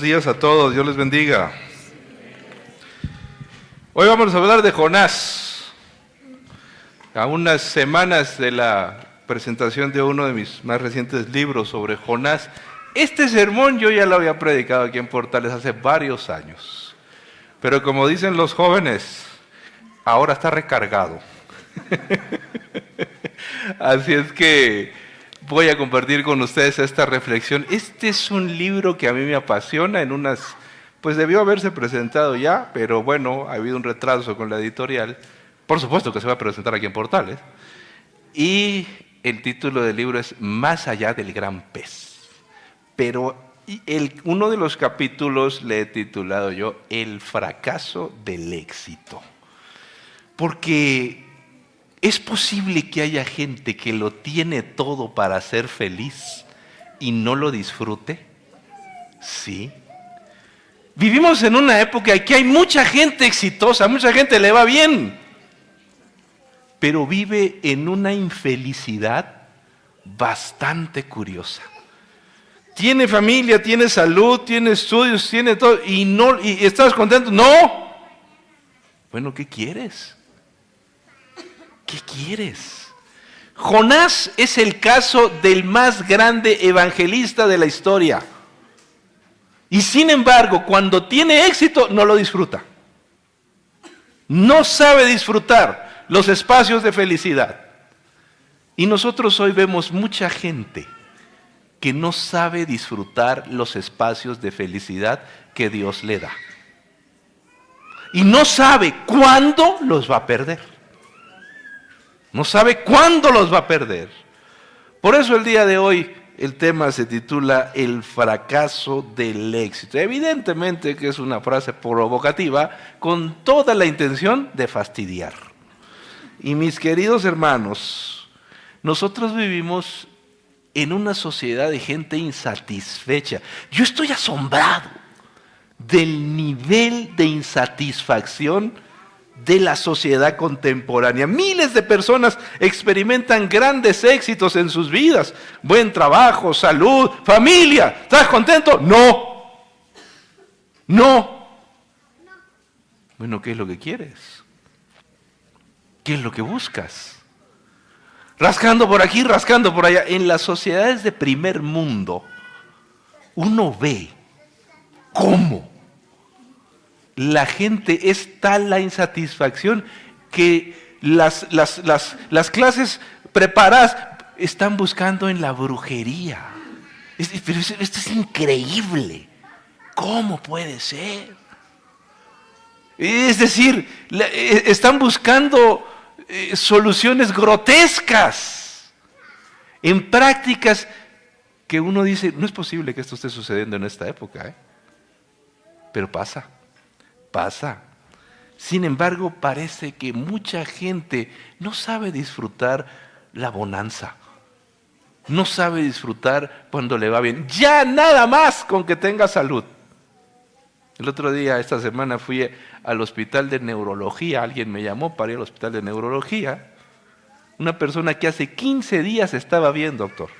días a todos, Dios les bendiga. Hoy vamos a hablar de Jonás. A unas semanas de la presentación de uno de mis más recientes libros sobre Jonás. Este sermón yo ya lo había predicado aquí en Portales hace varios años. Pero como dicen los jóvenes, ahora está recargado. Así es que voy a compartir con ustedes esta reflexión. Este es un libro que a mí me apasiona. Pues debió haberse presentado ya, pero bueno, ha habido un retraso con la editorial. Por supuesto que se va a presentar aquí en Portales. Y el título del libro es Más allá del gran pez. Pero uno de los capítulos le he titulado yo El fracaso del éxito. Porque ¿es posible que haya gente que lo tiene todo para ser feliz y no lo disfrute? Sí. Vivimos en una época en que hay mucha gente exitosa, mucha gente le va bien, pero vive en una infelicidad bastante curiosa. Tiene familia, tiene salud, tiene estudios, tiene todo, y ¿estás contento? ¡No! Bueno, ¿qué quieres? ¿Qué quieres? Jonás es el caso del más grande evangelista de la historia. Y sin embargo, cuando tiene éxito, no lo disfruta. No sabe disfrutar los espacios de felicidad. Y nosotros hoy vemos mucha gente que no sabe disfrutar los espacios de felicidad que Dios le da. Y no sabe cuándo los va a perder. No sabe cuándo los va a perder. Por eso el día de hoy el tema se titula El fracaso del éxito. Evidentemente que es una frase provocativa con toda la intención de fastidiar. Y mis queridos hermanos, nosotros vivimos en una sociedad de gente insatisfecha. Yo estoy asombrado del nivel de insatisfacción de la sociedad contemporánea. Miles de personas experimentan grandes éxitos en sus vidas. Buen trabajo, salud, familia. ¿Estás contento? No. No. Bueno, ¿qué es lo que quieres? ¿Qué es lo que buscas? Rascando por aquí, rascando por allá. En las sociedades de primer mundo, uno ve cómo la gente es tal la insatisfacción que las clases preparadas están buscando en la brujería. Pero esto es increíble. ¿Cómo puede ser? Es decir, están buscando soluciones grotescas en prácticas que uno dice, no es posible que esto esté sucediendo en esta época, pero pasa. Sin embargo, parece que mucha gente no sabe disfrutar la bonanza. No sabe disfrutar cuando le va bien. Ya nada más con que tenga salud. El otro día, esta semana, fui al hospital de neurología. Alguien me llamó para ir al hospital de neurología. Una persona que hace 15 días estaba bien, doctor.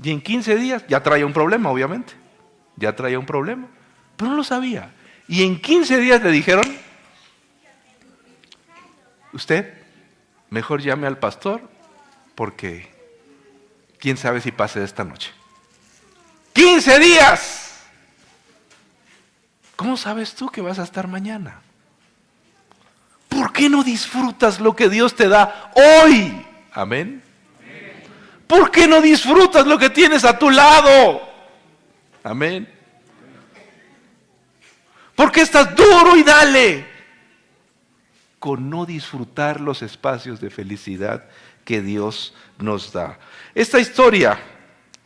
Y en 15 días ya traía un problema, obviamente. Ya traía un problema. Pero no lo sabía. Y en 15 días le dijeron, usted mejor llame al pastor porque quién sabe si pase esta noche. ¡15 días! ¿Cómo sabes tú que vas a estar mañana? ¿Por qué no disfrutas lo que Dios te da hoy? Amén. ¿Por qué no disfrutas lo que tienes a tu lado? Amén. ¿Por qué estás duro y dale? Con no disfrutar los espacios de felicidad que Dios nos da. Esta historia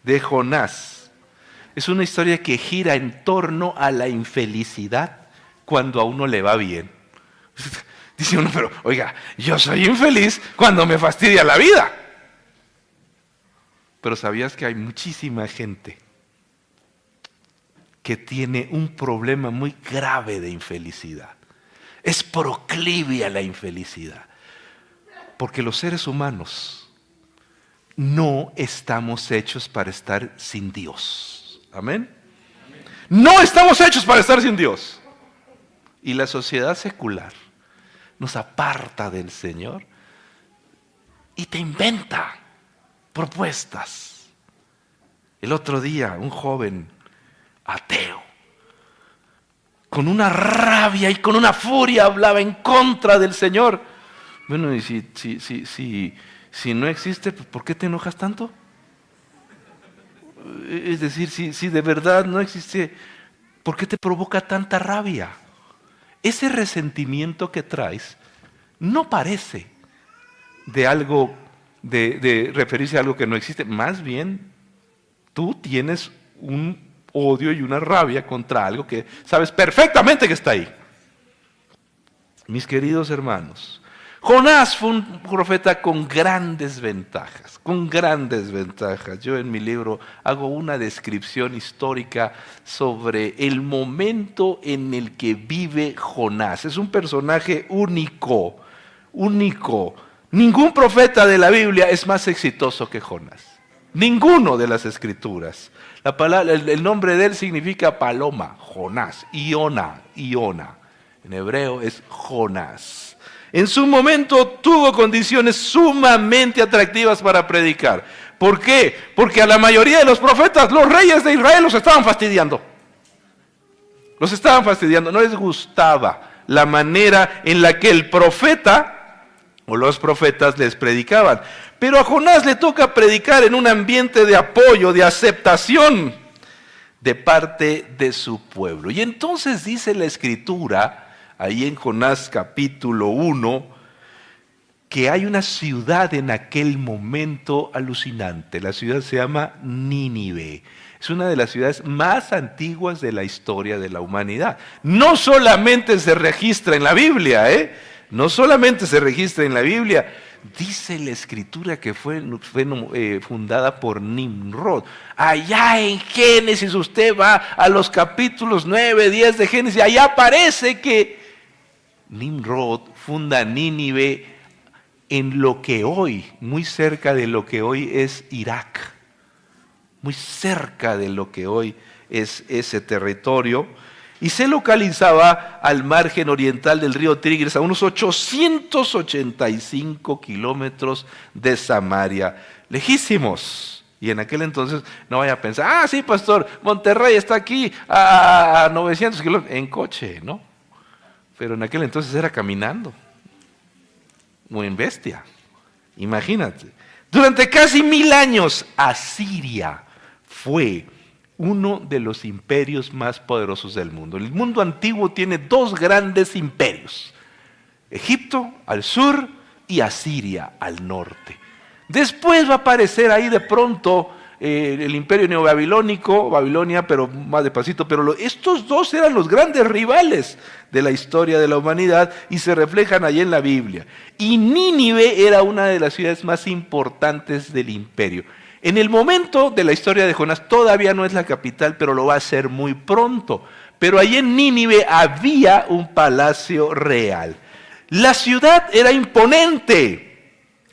de Jonás es una historia que gira en torno a la infelicidad cuando a uno le va bien. Dice uno, pero oiga, yo soy infeliz cuando me fastidia la vida. Pero ¿sabías que hay muchísima gente que tiene un problema muy grave de infelicidad? Es proclive a la infelicidad. Porque los seres humanos no estamos hechos para estar sin Dios. Amén. No estamos hechos para estar sin Dios. Y la sociedad secular nos aparta del Señor y te inventa propuestas. El otro día, un joven ateo, con una rabia y con una furia hablaba en contra del Señor. Bueno, y si no existe, ¿por qué te enojas tanto? Es decir, si de verdad no existe, ¿por qué te provoca tanta rabia? Ese resentimiento que traes no parece de algo, de referirse a algo que no existe. Más bien, tú tienes un odio y una rabia contra algo que sabes perfectamente que está ahí. Mis queridos hermanos, Jonás fue un profeta con grandes ventajas, con grandes ventajas. Yo en mi libro hago una descripción histórica sobre el momento en el que vive Jonás. Es un personaje único, único. Ningún profeta de la Biblia es más exitoso que Jonás. Ninguno de las escrituras. El nombre de él significa paloma, Jonás, Iona. En hebreo es Jonás. En su momento tuvo condiciones sumamente atractivas para predicar. ¿Por qué? Porque a la mayoría de los profetas, los reyes de Israel los estaban fastidiando. Los estaban fastidiando, no les gustaba la manera en la que el profeta o los profetas les predicaban. Pero a Jonás le toca predicar en un ambiente de apoyo, de aceptación de parte de su pueblo. Y entonces dice la Escritura, ahí en Jonás capítulo 1, que hay una ciudad en aquel momento alucinante. La ciudad se llama Nínive. Es una de las ciudades más antiguas de la historia de la humanidad. No solamente se registra en la Biblia, no solamente se registra en la Biblia. Dice la Escritura que fue fundada por Nimrod. Allá en Génesis, usted va a los capítulos 9, 10 de Génesis, allá aparece que Nimrod funda Nínive en lo que hoy, muy cerca de lo que hoy es Irak, muy cerca de lo que hoy es ese territorio, y se localizaba al margen oriental del río Tigris, a unos 885 kilómetros de Samaria, lejísimos. Y en aquel entonces no vaya a pensar, sí pastor, Monterrey está aquí a 900 kilómetros, en coche, ¿no? Pero en aquel entonces era caminando, o en bestia, imagínate. Durante casi 1000 años, Asiria fue uno de los imperios más poderosos del mundo. El mundo antiguo tiene dos grandes imperios, Egipto al sur y Asiria al norte. Después va a aparecer ahí de pronto el imperio neobabilónico, Babilonia, pero más despacito, pero estos dos eran los grandes rivales de la historia de la humanidad y se reflejan allí en la Biblia. Y Nínive era una de las ciudades más importantes del imperio. En el momento de la historia de Jonás todavía no es la capital, pero lo va a ser muy pronto. Pero allí en Nínive había un palacio real. La ciudad era imponente.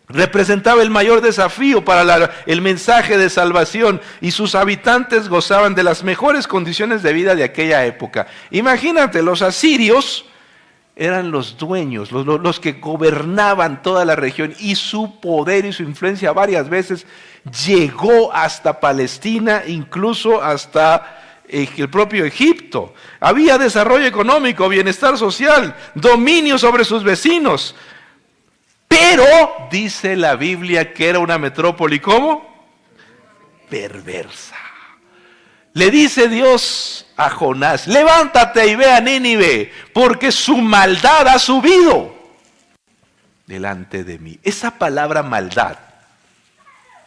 Representaba el mayor desafío para el mensaje de salvación y sus habitantes gozaban de las mejores condiciones de vida de aquella época. Imagínate, los asirios eran los dueños, los que gobernaban toda la región y su poder y su influencia varias veces llegó hasta Palestina, incluso hasta el propio Egipto. Había desarrollo económico, bienestar social, dominio sobre sus vecinos. Pero dice la Biblia que era una metrópoli, ¿cómo? Perversa. Le dice Dios a Jonás, levántate y ve a Nínive, porque su maldad ha subido delante de mí. Esa palabra maldad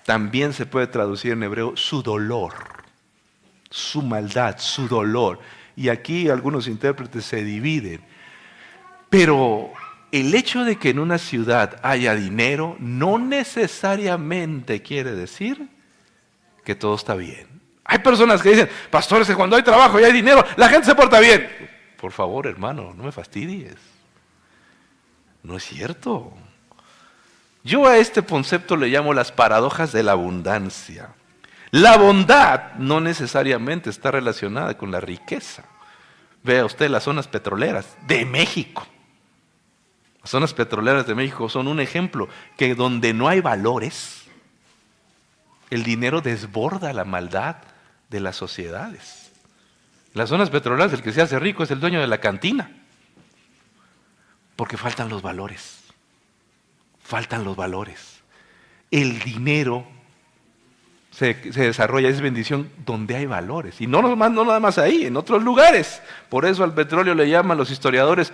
también se puede traducir en hebreo su dolor, su maldad, su dolor. Y aquí algunos intérpretes se dividen. Pero el hecho de que en una ciudad haya dinero no necesariamente quiere decir que todo está bien. Hay personas que dicen, pastores, que cuando hay trabajo y hay dinero, la gente se porta bien. Por favor, hermano, no me fastidies. No es cierto. Yo a este concepto le llamo las paradojas de la abundancia. La bondad no necesariamente está relacionada con la riqueza. Vea usted las zonas petroleras de México. Las zonas petroleras de México son un ejemplo que donde no hay valores, el dinero desborda la maldad de las sociedades. Las zonas petroleras, el que se hace rico es el dueño de la cantina, porque faltan los valores. Faltan los valores. El dinero se desarrolla, es bendición donde hay valores. Y no nada más ahí, en otros lugares. Por eso al petróleo le llaman los historiadores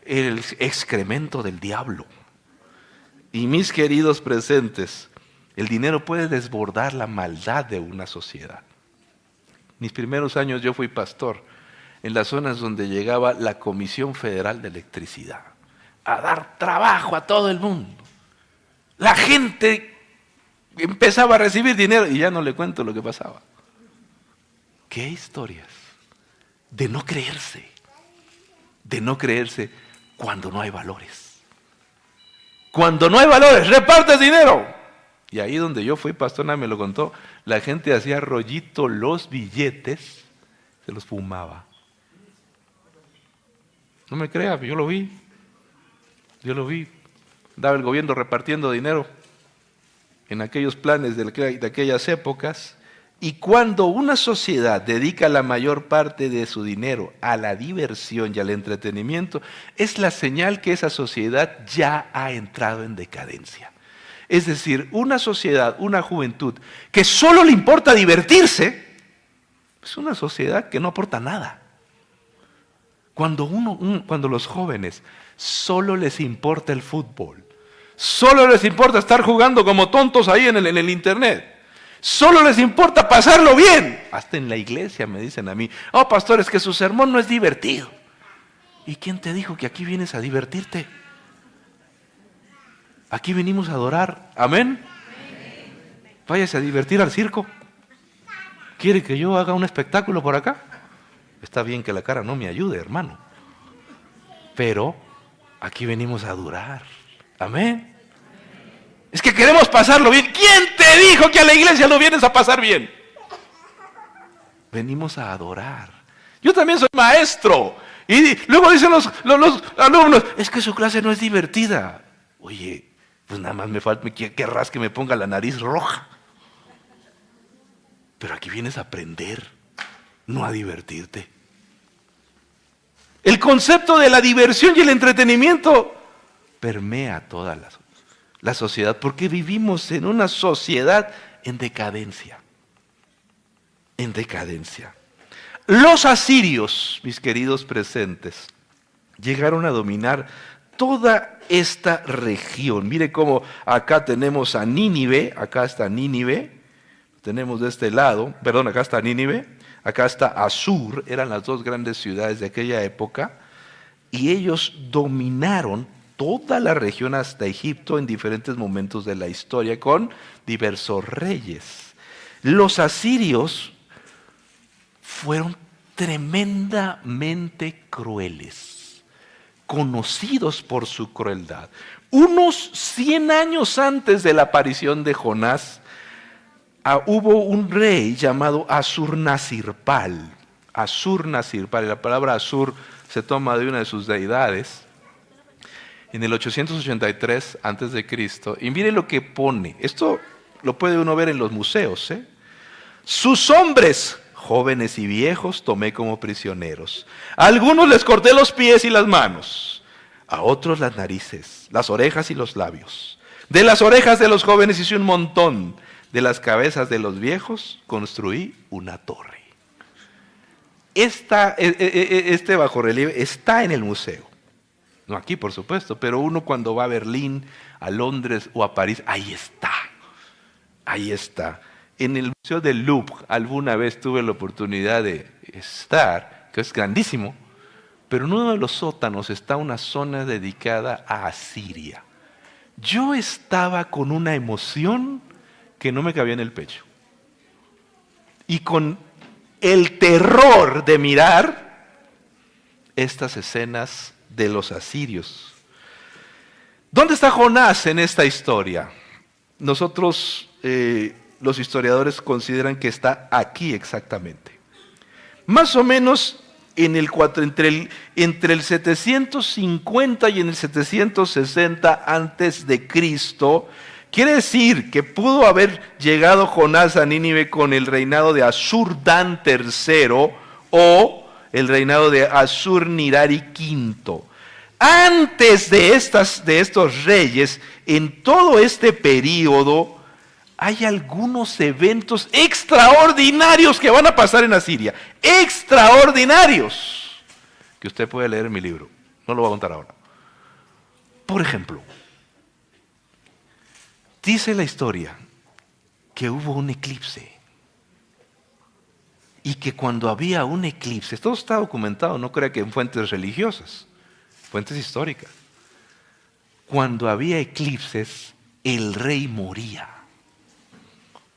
el excremento del diablo. Y mis queridos presentes, el dinero puede desbordar la maldad de una sociedad. Mis primeros años yo fui pastor en las zonas donde llegaba la Comisión Federal de Electricidad a dar trabajo a todo el mundo. La gente empezaba a recibir dinero y ya no le cuento lo que pasaba. ¿Qué historias? De no creerse cuando no hay valores. Cuando no hay valores, repartes dinero. Y ahí donde yo fui, pastor, me lo contó, la gente hacía rollito los billetes, se los fumaba. No me crea, yo lo vi. Daba el gobierno repartiendo dinero en aquellos planes de aquellas épocas. Y cuando una sociedad dedica la mayor parte de su dinero a la diversión y al entretenimiento, es la señal que esa sociedad ya ha entrado en decadencia. Es decir, una sociedad, una juventud que solo le importa divertirse, es una sociedad que no aporta nada. Cuando los jóvenes solo les importa el fútbol, solo les importa estar jugando como tontos ahí en el internet, solo les importa pasarlo bien. Hasta en la iglesia me dicen a mí, oh pastor, es que su sermón no es divertido. ¿Y quién te dijo que aquí vienes a divertirte? Aquí venimos a adorar, amén. Váyase a divertir al circo. ¿Quiere que yo haga un espectáculo por acá? Está bien que la cara no me ayude, hermano, pero aquí venimos a adorar, amén. Es que queremos pasarlo bien. ¿Quién te dijo que a la iglesia no vienes a pasar bien? Venimos a adorar. Yo también soy maestro. Y luego dicen los alumnos, es que su clase no es divertida. Oye, pues nada más querrás que me ponga la nariz roja. Pero aquí vienes a aprender, no a divertirte. El concepto de la diversión y el entretenimiento permea toda la sociedad, porque vivimos en una sociedad en decadencia. En decadencia. Los asirios, mis queridos presentes, llegaron a dominar toda esta región. Mire cómo acá tenemos a Nínive, acá está Nínive, tenemos de este lado, perdón, acá está Nínive, acá está Asur, eran las dos grandes ciudades de aquella época, y ellos dominaron toda la región hasta Egipto en diferentes momentos de la historia con diversos reyes. Los asirios fueron tremendamente crueles, conocidos por su crueldad. Unos 100 años antes de la aparición de Jonás, hubo un rey llamado Asurnasirpal. Asurnasirpal, la palabra Asur se toma de una de sus deidades. En el 883 antes de Cristo, y mire lo que pone. Esto lo puede uno ver en los museos. Sus hombres, jóvenes y viejos, tomé como prisioneros. A algunos les corté los pies y las manos, a otros las narices, las orejas y los labios. De las orejas de los jóvenes hice un montón, de las cabezas de los viejos construí una torre. Este bajorrelieve está en el museo. No aquí, por supuesto, pero uno cuando va a Berlín, a Londres o a París, ahí está. Ahí está. En el Museo del Louvre alguna vez tuve la oportunidad de estar, que es grandísimo, pero en uno de los sótanos está una zona dedicada a Asiria. Yo estaba con una emoción que no me cabía en el pecho. Y con el terror de mirar estas escenas de los asirios. ¿Dónde está Jonás en esta historia? Nosotros los historiadores consideran que está aquí exactamente. Más o menos entre el 750 y en el 760 antes de Cristo. Quiere decir que pudo haber llegado Jonás a Nínive con el reinado de Ashur-dan III o el reinado de Ashur-nirari V. Antes de estos reyes, en todo este periodo, hay algunos eventos extraordinarios que van a pasar en Asiria. Extraordinarios. Que usted puede leer en mi libro. No lo voy a contar ahora. Por ejemplo, dice la historia que hubo un eclipse. Y que cuando había un eclipse, todo está documentado, no crea que en fuentes religiosas, fuentes históricas. Cuando había eclipses, el rey moría.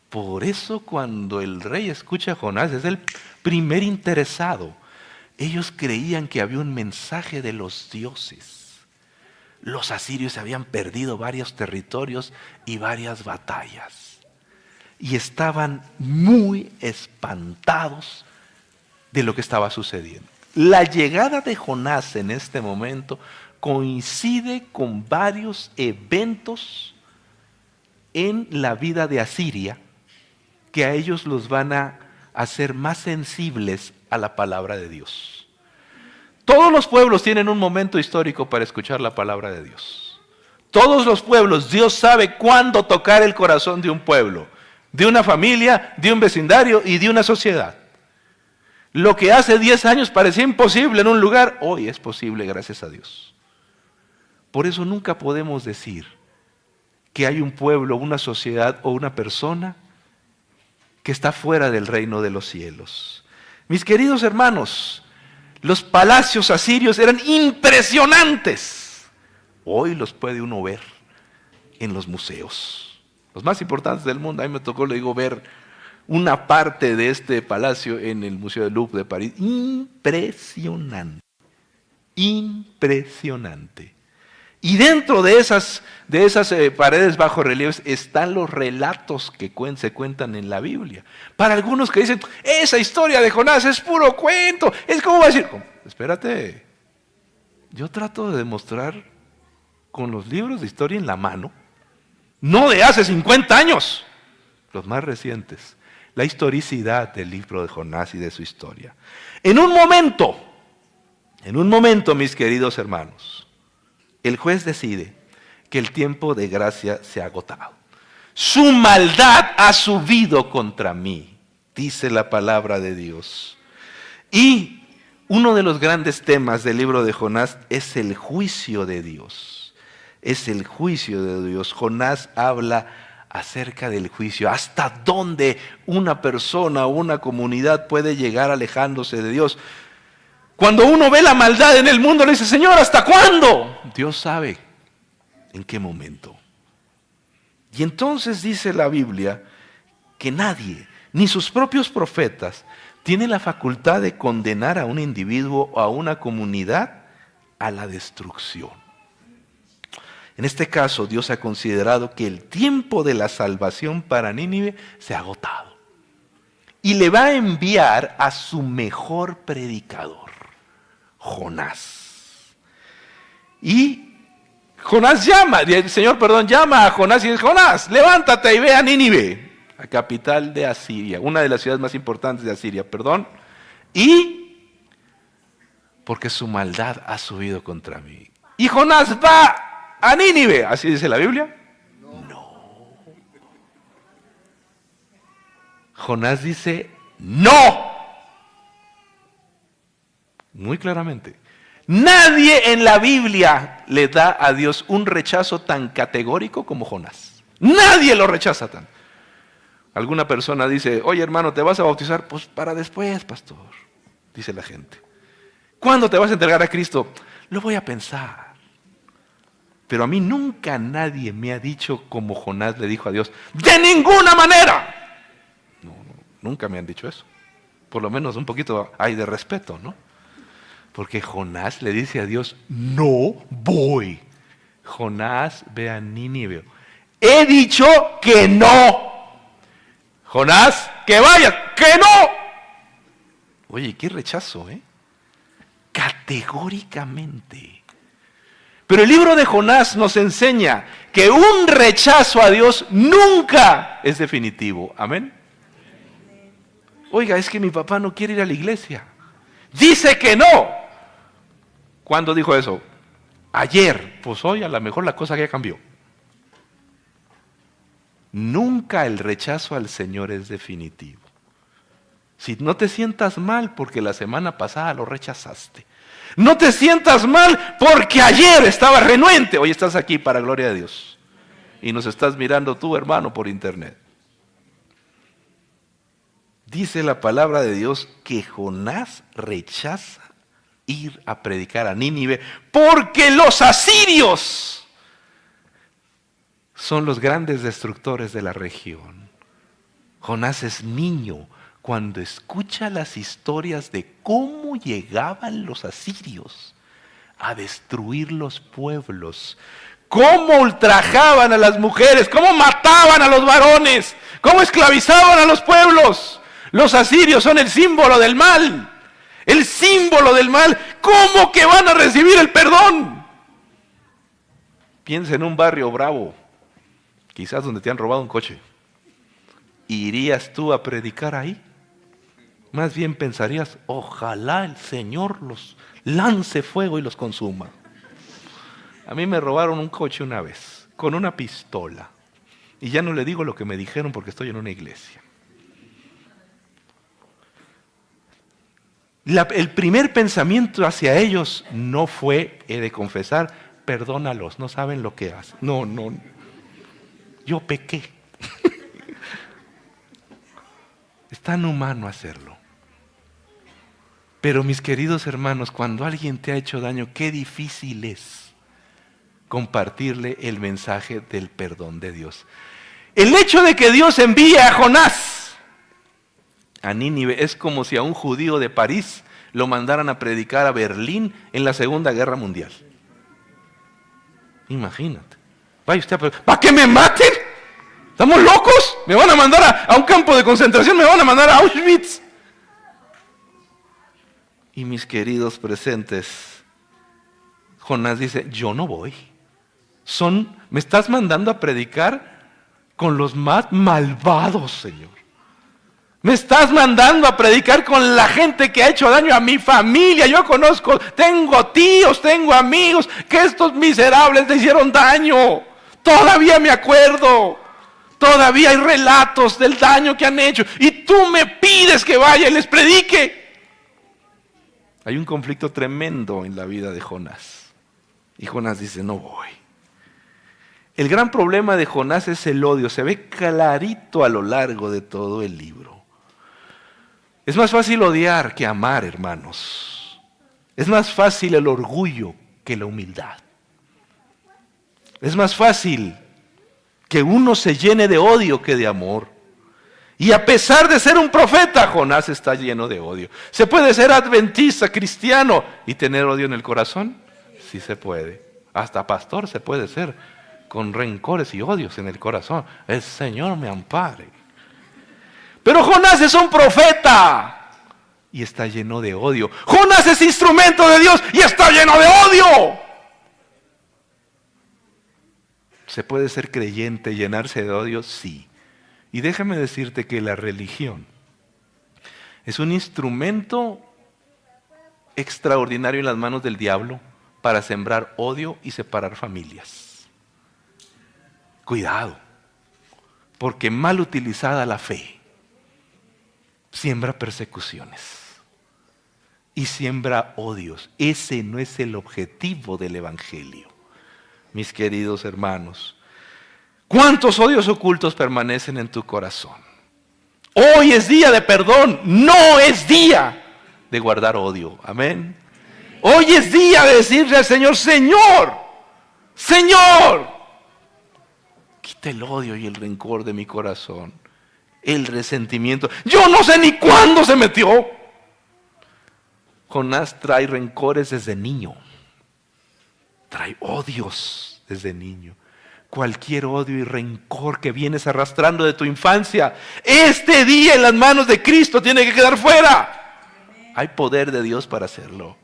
Por eso cuando el rey escucha a Jonás, es el primer interesado. Ellos creían que había un mensaje de los dioses. Los asirios habían perdido varios territorios y varias batallas. Y estaban muy espantados de lo que estaba sucediendo. La llegada de Jonás en este momento coincide con varios eventos en la vida de Asiria que a ellos los van a hacer más sensibles a la palabra de Dios. Todos los pueblos tienen un momento histórico para escuchar la palabra de Dios. Todos los pueblos, Dios sabe cuándo tocar el corazón de un pueblo, de una familia, de un vecindario y de una sociedad. Lo que hace 10 años parecía imposible en un lugar, hoy es posible gracias a Dios. Por eso nunca podemos decir que hay un pueblo, una sociedad o una persona que está fuera del reino de los cielos. Mis queridos hermanos, los palacios asirios eran impresionantes. Hoy los puede uno ver en los museos, los más importantes del mundo. A mí me tocó, le digo, ver una parte de este palacio en el Museo del Louvre de París. Impresionante, impresionante. Y dentro de esas paredes bajo relieves están los relatos que se cuentan en la Biblia. Para algunos que dicen, esa historia de Jonás es puro cuento, es como va a decir, espérate, yo trato de demostrar con los libros de historia en la mano, no de hace 50 años, los más recientes, la historicidad del libro de Jonás y de su historia. En un momento, mis queridos hermanos, el juez decide que el tiempo de gracia se ha agotado. Su maldad ha subido contra mí, dice la palabra de Dios. Y uno de los grandes temas del libro de Jonás es el juicio de Dios. Es el juicio de Dios. Jonás habla acerca del juicio. ¿Hasta dónde una persona o una comunidad puede llegar alejándose de Dios? Cuando uno ve la maldad en el mundo, le dice, Señor, ¿hasta cuándo? Dios sabe en qué momento. Y entonces dice la Biblia que nadie, ni sus propios profetas, tiene la facultad de condenar a un individuo o a una comunidad a la destrucción. En este caso, Dios ha considerado que el tiempo de la salvación para Nínive se ha agotado. Y le va a enviar a su mejor predicador, Jonás. Y Jonás llama a Jonás y dice, Jonás, levántate y ve a Nínive, la capital de Asiria, una de las ciudades más importantes de Asiria, y porque su maldad ha subido contra mí. Y Jonás va a Nínive, ¿así dice la Biblia? No. Jonás dice, no. Muy claramente. Nadie en la Biblia le da a Dios un rechazo tan categórico como Jonás. Nadie lo rechaza tan. Alguna persona dice, oye hermano, ¿te vas a bautizar? Pues para después, pastor, dice la gente. ¿Cuándo te vas a entregar a Cristo? Lo voy a pensar. Pero a mí nunca nadie me ha dicho como Jonás le dijo a Dios, ¡de ninguna manera! No, nunca me han dicho eso. Por lo menos un poquito hay de respeto, ¿no? Porque Jonás le dice a Dios, no voy. Jonás, ve a Nínive. He dicho que no. Jonás, que vayas, que no. Oye, qué rechazo, ¿eh? Categóricamente. Pero el libro de Jonás nos enseña que un rechazo a Dios nunca es definitivo. Amén. Oiga, es que mi papá no quiere ir a la iglesia. Dice que no. ¿Cuándo dijo eso? Ayer. Pues hoy a lo mejor la cosa ya cambió. Nunca el rechazo al Señor es definitivo. Si no te sientas mal porque la semana pasada lo rechazaste. No te sientas mal porque ayer estabas renuente. Hoy estás aquí para gloria de Dios. Y nos estás mirando tú, hermano, por internet. Dice la palabra de Dios que Jonás rechaza ir a predicar a Nínive porque los asirios son los grandes destructores de la región. Jonás es niño cuando escucha las historias de cómo llegaban los asirios a destruir los pueblos, cómo ultrajaban a las mujeres, cómo mataban a los varones, cómo esclavizaban a los pueblos. Los asirios son el símbolo del mal, el símbolo del mal. ¿Cómo que van a recibir el perdón? Piensa en un barrio bravo, quizás donde te han robado un coche. ¿Irías tú a predicar ahí? Más bien pensarías, ojalá el Señor los lance fuego y los consuma. A mí me robaron un coche una vez, con una pistola. Y ya no le digo lo que me dijeron porque estoy en una iglesia. El primer pensamiento hacia ellos no fue, he de confesar, perdónalos, no saben lo que hacen. No, yo pequé. Es tan humano hacerlo. Pero mis queridos hermanos, cuando alguien te ha hecho daño, qué difícil es compartirle el mensaje del perdón de Dios. El hecho de que Dios envíe a Jonás a Nínive es como si a un judío de París lo mandaran a predicar a Berlín en la Segunda Guerra Mundial. Imagínate. Vaya usted ¿para qué me maten? ¿Estamos locos? ¿Me van a mandar a un campo de concentración? ¿Me van a mandar a Auschwitz? Y mis queridos presentes, Jonás dice, yo no voy. Me estás mandando a predicar con los más malvados, Señor. Me estás mandando a predicar con la gente que ha hecho daño a mi familia. Yo conozco, tengo tíos, tengo amigos, que estos miserables le hicieron daño. Todavía me acuerdo. Todavía hay relatos del daño que han hecho. Y tú me pides que vaya y les predique. Hay un conflicto tremendo en la vida de Jonás. Y Jonás dice, no voy. El gran problema de Jonás es el odio. Se ve clarito a lo largo de todo el libro. Es más fácil odiar que amar, hermanos. Es más fácil el orgullo que la humildad. Es más fácil que uno se llene de odio que de amor. Y a pesar de ser un profeta, Jonás está lleno de odio. ¿Se puede ser adventista, cristiano y tener odio en el corazón? Sí se puede. Hasta pastor se puede ser con rencores y odios en el corazón. El Señor me ampare. Pero Jonás es un profeta y está lleno de odio. Jonás es instrumento de Dios y está lleno de odio. ¿Se puede ser creyente y llenarse de odio? Sí. Y déjame decirte que la religión es un instrumento extraordinario en las manos del diablo para sembrar odio y separar familias. Cuidado, porque mal utilizada la fe siembra persecuciones y siembra odios. Ese no es el objetivo del evangelio, mis queridos hermanos. ¿Cuántos odios ocultos permanecen en tu corazón? Hoy es día de perdón, no es día de guardar odio. Amén. Hoy es día de decirle al Señor, Señor, quita el odio y el rencor de mi corazón, el resentimiento. Yo no sé ni cuándo se metió. Jonás trae rencores desde niño, trae odios desde niño. cualquier odio y rencor que vienes arrastrando de tu infancia, este día en las manos de Cristo tiene que quedar fuera. Hay poder de Dios para hacerlo.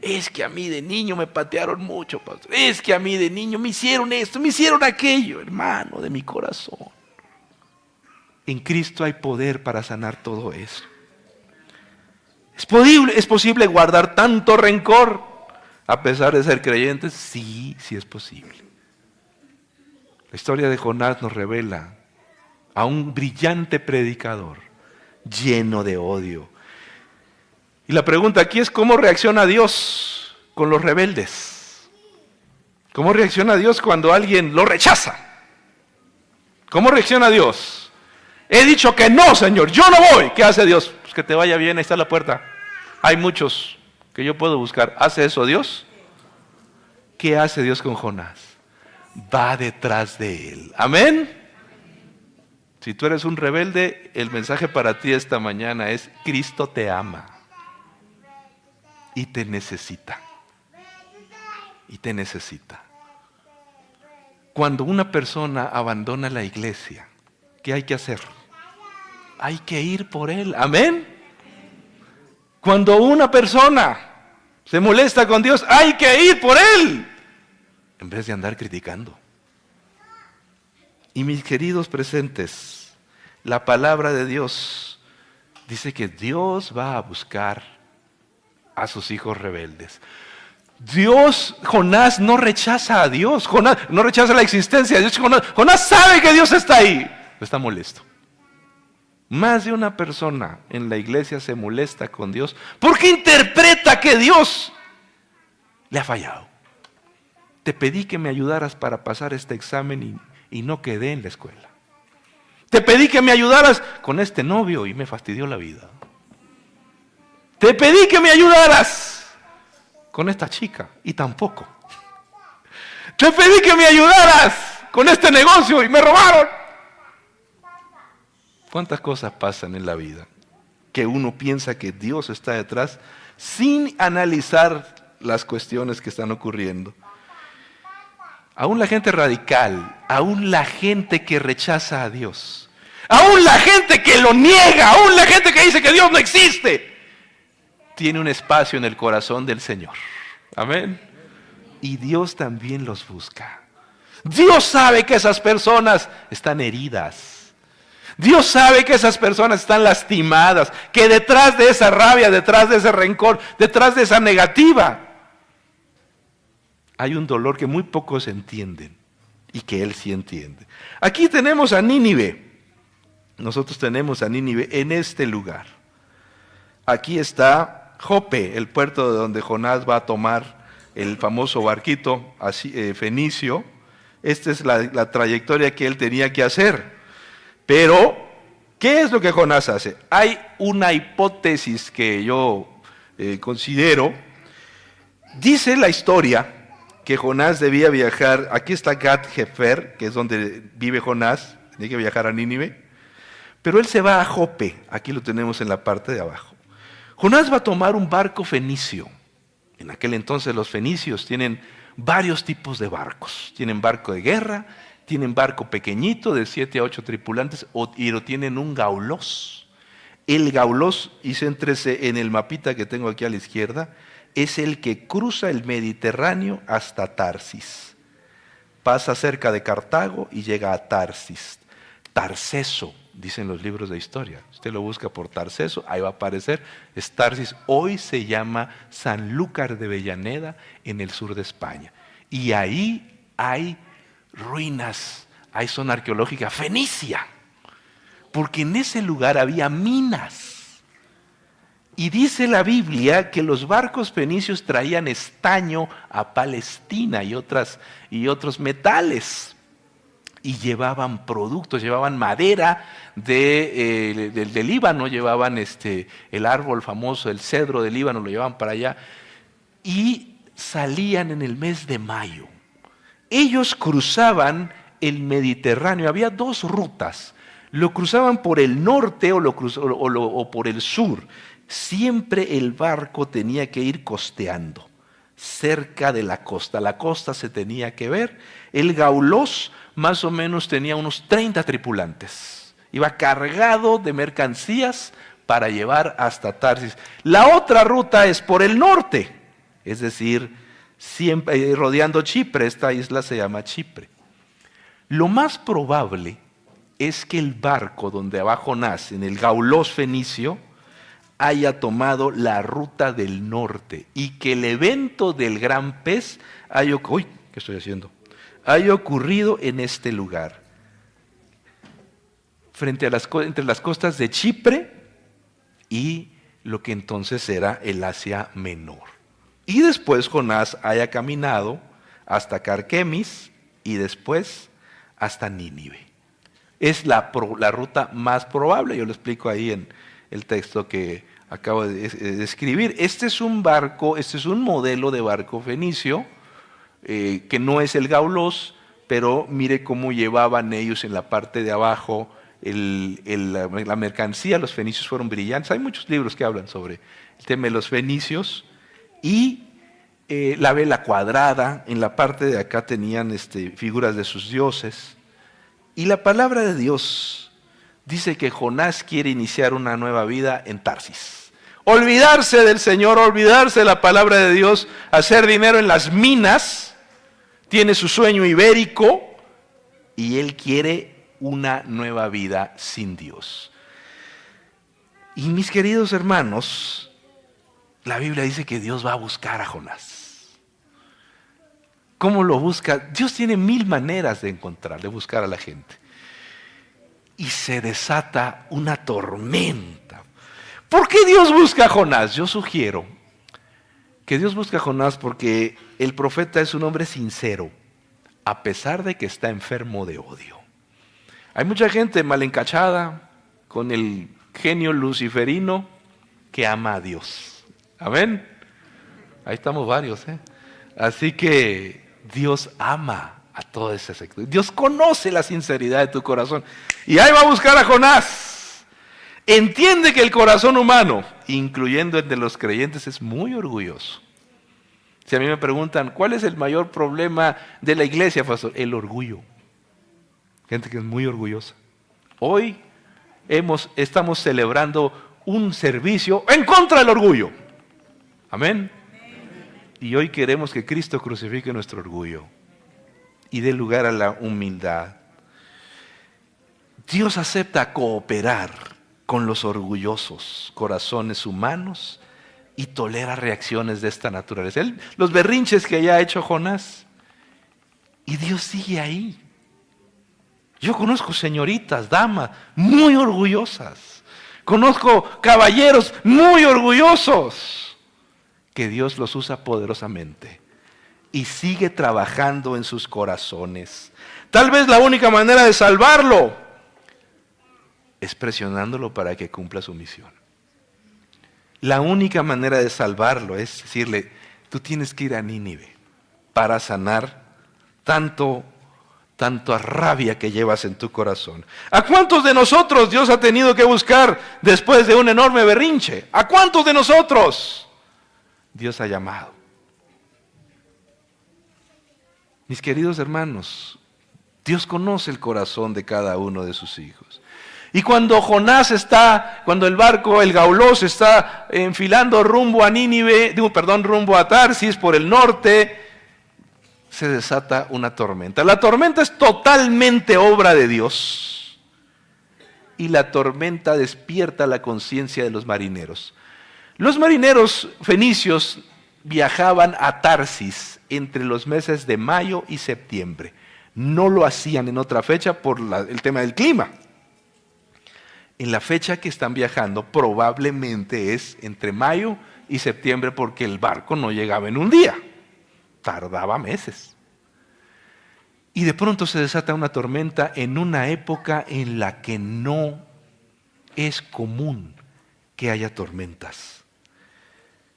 Es que a mí de niño me patearon mucho, pastor. Es que a mí de niño me hicieron esto, me hicieron aquello, hermano de mi corazón. En Cristo hay poder para sanar todo eso. ¿Es posible guardar tanto rencor a pesar de ser creyentes? Sí, sí es posible. La historia de Jonás nos revela a un brillante predicador lleno de odio. Y la pregunta aquí es: ¿cómo reacciona Dios con los rebeldes? ¿Cómo reacciona Dios cuando alguien lo rechaza? ¿Cómo reacciona Dios? He dicho que no, Señor, yo no voy. ¿Qué hace Dios? Pues que te vaya bien, ahí está la puerta. Hay muchos que yo puedo buscar. ¿Hace eso Dios? ¿Qué hace Dios con Jonás? Va detrás de él. Amén. Si tú eres un rebelde, el mensaje para ti esta mañana es: Cristo te ama y te necesita. Y te necesita. Cuando una persona abandona la iglesia, ¿qué hay que hacer? Hay que ir por él. Amén. Cuando una persona se molesta con Dios, hay que ir por él, en vez de andar criticando. Y mis queridos presentes, la palabra de Dios dice que Dios va a buscar a sus hijos rebeldes. Jonás no rechaza a Dios, Jonás no rechaza la existencia de Dios. Jonás sabe que Dios está ahí, pero está molesto. Más de una persona en la iglesia se molesta con Dios porque interpreta que Dios le ha fallado. Te pedí que me ayudaras para pasar este examen y no quedé en la escuela. Te pedí que me ayudaras con este novio y me fastidió la vida. Te pedí que me ayudaras con esta chica y tampoco. Te pedí que me ayudaras con este negocio y me robaron. ¿Cuántas cosas pasan en la vida que uno piensa que Dios está detrás sin analizar las cuestiones que están ocurriendo? Aún la gente radical, aún la gente que rechaza a Dios, aún la gente que lo niega, aún la gente que dice que Dios no existe, tiene un espacio en el corazón del Señor. Amén. Y Dios también los busca. Dios sabe que esas personas están heridas. Dios sabe que esas personas están lastimadas, que detrás de esa rabia, detrás de ese rencor, detrás de esa negativa, hay un dolor que muy pocos entienden y que Él sí entiende. Aquí tenemos a Nínive. Nosotros tenemos a Nínive en este lugar. Aquí está Jope, el puerto de donde Jonás va a tomar el famoso barquito fenicio. Esta es la trayectoria que él tenía que hacer. Pero, ¿qué es lo que Jonás hace? Hay una hipótesis que yo considero. Dice la historia que Jonás debía viajar. Aquí está Gat-Hefer, que es donde vive Jonás. Tiene que viajar a Nínive. Pero él se va a Jope. Aquí lo tenemos en la parte de abajo. Jonás va a tomar un barco fenicio. En aquel entonces los fenicios tienen varios tipos de barcos. Tienen barco de guerra, tienen barco pequeñito de 7 a 8 tripulantes y lo tienen un gaulós. El gaulós, y céntrese en el mapita que tengo aquí a la izquierda, es el que cruza el Mediterráneo hasta Tarsis. Pasa cerca de Cartago y llega a Tarsis. Tarseso, dicen los libros de historia. Usted lo busca por Tarseso, ahí va a aparecer. Es Tarsis, hoy se llama Sanlúcar de Avellaneda, en el sur de España. Y ahí hay ruinas, hay zona arqueológica fenicia, porque en ese lugar había minas. Y dice la Biblia que los barcos fenicios traían estaño a Palestina y otros metales. Y llevaban productos, llevaban madera del Líbano, llevaban el árbol famoso, el cedro del Líbano, lo llevaban para allá. Y salían en el mes de mayo. Ellos cruzaban el Mediterráneo, había dos rutas. Lo cruzaban por el norte o por el sur. Siempre el barco tenía que ir costeando. cerca de la costa. La costa se tenía que ver. El Gaulos más o menos tenía unos 30 tripulantes. Iba cargado de mercancías para llevar hasta Tarsis. La otra ruta es por el norte, es decir, siempre rodeando Chipre. Esta isla se llama Chipre. Lo más probable es que el barco donde va Jonás, en el Gaulos fenicio, haya tomado la ruta del norte y que el evento del gran pez haya ocurrido en este lugar, entre las costas de Chipre y lo que entonces era el Asia Menor. Y después Jonás haya caminado hasta Carquemis y después hasta Nínive. Es la ruta más probable, yo lo explico ahí en el texto que acabo de escribir. Este es un modelo de barco fenicio, que no es el Gaulos, pero mire cómo llevaban ellos en la parte de abajo la mercancía. Los fenicios fueron brillantes. Hay muchos libros que hablan sobre el tema de los fenicios. Y la vela cuadrada, en la parte de acá tenían figuras de sus dioses. Y la palabra de Dios dice que Jonás quiere iniciar una nueva vida en Tarsis. Olvidarse del Señor, olvidarse de la palabra de Dios, hacer dinero en las minas. Tiene su sueño ibérico y él quiere una nueva vida sin Dios. Y mis queridos hermanos, la Biblia dice que Dios va a buscar a Jonás. ¿Cómo lo busca? Dios tiene 1000 maneras de encontrar, de buscar a la gente. Y se desata una tormenta. ¿Por qué Dios busca a Jonás? Yo sugiero que Dios busca a Jonás porque el profeta es un hombre sincero, a pesar de que está enfermo de odio. Hay mucha gente mal encachada, con el genio luciferino, que ama a Dios. ¿Amén? Ahí estamos varios, ¿eh? Así que Dios ama a todo ese sector. Dios conoce la sinceridad de tu corazón. Y ahí va a buscar a Jonás. Entiende que el corazón humano, incluyendo el de los creyentes, es muy orgulloso. Si a mí me preguntan, ¿cuál es el mayor problema de la iglesia, pastor? El orgullo. Gente que es muy orgullosa. Hoy estamos celebrando un servicio en contra del orgullo. Amén. Y hoy queremos que Cristo crucifique nuestro orgullo y dé lugar a la humildad. Dios acepta cooperar con los orgullosos corazones humanos y tolera reacciones de esta naturaleza. Los berrinches que haya hecho Jonás, y Dios sigue ahí. Yo conozco señoritas, damas, muy orgullosas. Conozco caballeros muy orgullosos, que Dios los usa poderosamente y sigue trabajando en sus corazones. Tal vez la única manera de salvarlo es presionándolo para que cumpla su misión. La única manera de salvarlo es decirle, tú tienes que ir a Nínive para sanar tanta rabia que llevas en tu corazón. ¿A cuántos de nosotros Dios ha tenido que buscar después de un enorme berrinche? ¿A cuántos de nosotros Dios ha llamado? Mis queridos hermanos, Dios conoce el corazón de cada uno de sus hijos. Y cuando el barco, el Gaulos, está enfilando rumbo a Tarsis por el norte, se desata una tormenta. La tormenta es totalmente obra de Dios. Y la tormenta despierta la conciencia de los marineros. Los marineros fenicios viajaban a Tarsis entre los meses de mayo y septiembre. No lo hacían en otra fecha por el tema del clima. En la fecha que están viajando probablemente es entre mayo y septiembre, porque el barco no llegaba en un día, tardaba meses. Y de pronto se desata una tormenta en una época en la que no es común que haya tormentas.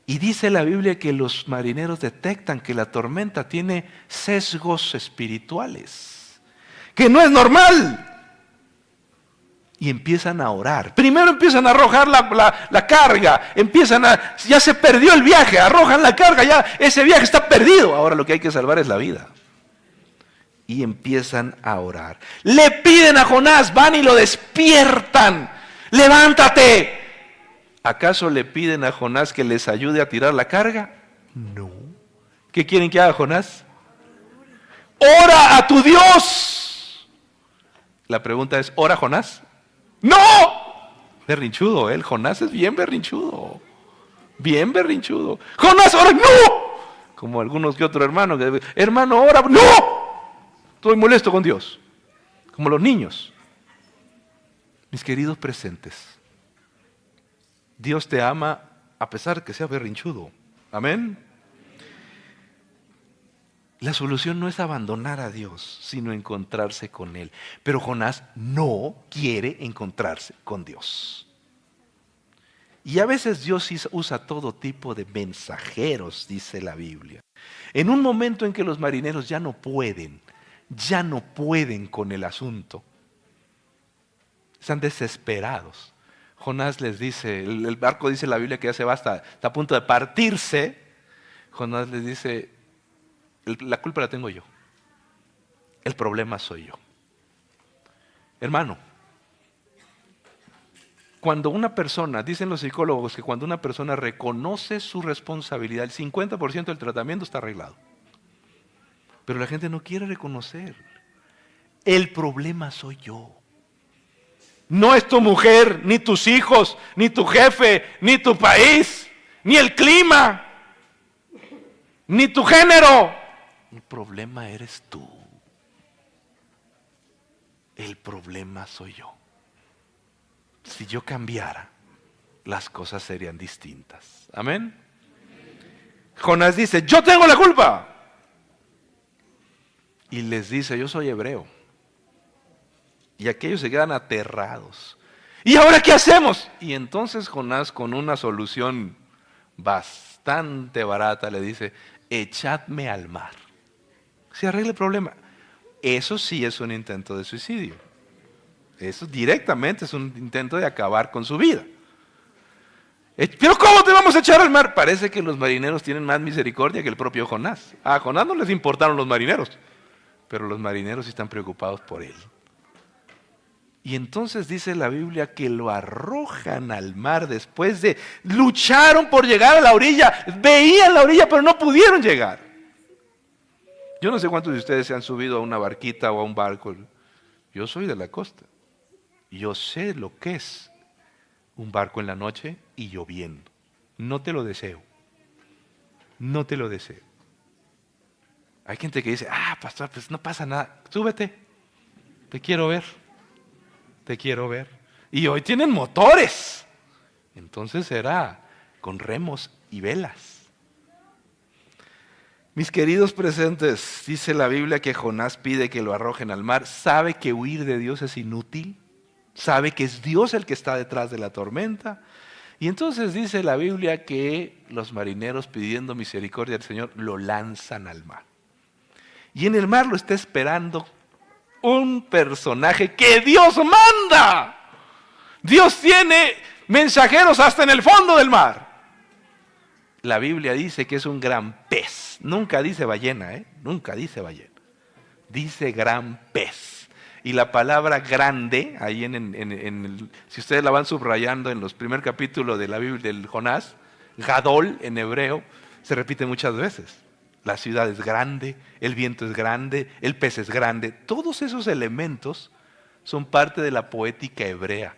Y dice la Biblia que los marineros detectan que la tormenta tiene sesgos espirituales, que no es normal. y empiezan a orar. Primero empiezan a arrojar la carga, ya se perdió el viaje, arrojan la carga, ya ese viaje está perdido. Ahora lo que hay que salvar es la vida. Y empiezan a orar. Le piden a Jonás, van y lo despiertan. ¡Levántate! ¿Acaso le piden a Jonás que les ayude a tirar la carga? No. ¿Qué quieren que haga Jonás? ¡Ora a tu Dios! La pregunta es, ¿ora Jonás? ¡No! Berrinchudo, el Jonás es bien berrinchudo. Bien berrinchudo. ¡Jonás, ora! ¡No! Como algunos que otro hermano. Hermano, ora. ¡No! Estoy molesto con Dios. Como los niños. Mis queridos presentes. Dios te ama a pesar de que sea berrinchudo. Amén. La solución no es abandonar a Dios, sino encontrarse con Él. Pero Jonás no quiere encontrarse con Dios. Y a veces Dios usa todo tipo de mensajeros, dice la Biblia. En un momento en que los marineros ya no pueden con el asunto. Están desesperados. Jonás les dice, el barco dice la Biblia que ya se va, está a punto de partirse. Jonás les dice, la culpa la tengo yo. El problema soy yo. Hermano, cuando una persona, dicen los psicólogos que cuando una persona reconoce su responsabilidad, el 50% del tratamiento está arreglado. Pero la gente no quiere reconocer. El problema soy yo. No es tu mujer, ni tus hijos, ni tu jefe, ni tu país, ni el clima, ni tu género. El problema eres tú. El problema soy yo. Si yo cambiara, las cosas serían distintas. Amén. Jonás dice, yo tengo la culpa. Y les dice, yo soy hebreo. Y aquellos se quedan aterrados. ¿Y ahora qué hacemos? Y entonces Jonás, con una solución bastante barata, le dice, echadme al mar. Se arregla el problema. Eso sí es un intento de suicidio. Eso directamente es un intento de acabar con su vida. ¿Pero cómo te vamos a echar al mar? Parece que los marineros tienen más misericordia que el propio Jonás. A Jonás no les importaron los marineros, pero los marineros sí están preocupados por él. Y entonces dice la Biblia que lo arrojan al mar después de lucharon por llegar a la orilla, veían la orilla pero no pudieron llegar. Yo no sé cuántos de ustedes se han subido a una barquita o a un barco. Yo soy de la costa. Yo sé lo que es un barco en la noche y lloviendo. No te lo deseo. No te lo deseo. Hay gente que dice, pastor, pues no pasa nada. Súbete. Te quiero ver. Te quiero ver. Y hoy tienen motores. Entonces será con remos y velas. Mis queridos presentes, dice la Biblia que Jonás pide que lo arrojen al mar. Sabe que huir de Dios es inútil. Sabe que es Dios el que está detrás de la tormenta. Y entonces dice la Biblia que los marineros, pidiendo misericordia al Señor, lo lanzan al mar. Y en el mar lo está esperando un personaje que Dios manda. Dios tiene mensajeros hasta en el fondo del mar. La Biblia dice que es un gran pez. Nunca dice ballena, nunca dice ballena. Dice gran pez. Y la palabra grande, ahí si ustedes la van subrayando en los primeros capítulos de la Biblia del Jonás, Gadol en hebreo, se repite muchas veces. La ciudad es grande, el viento es grande, el pez es grande. Todos esos elementos son parte de la poética hebrea.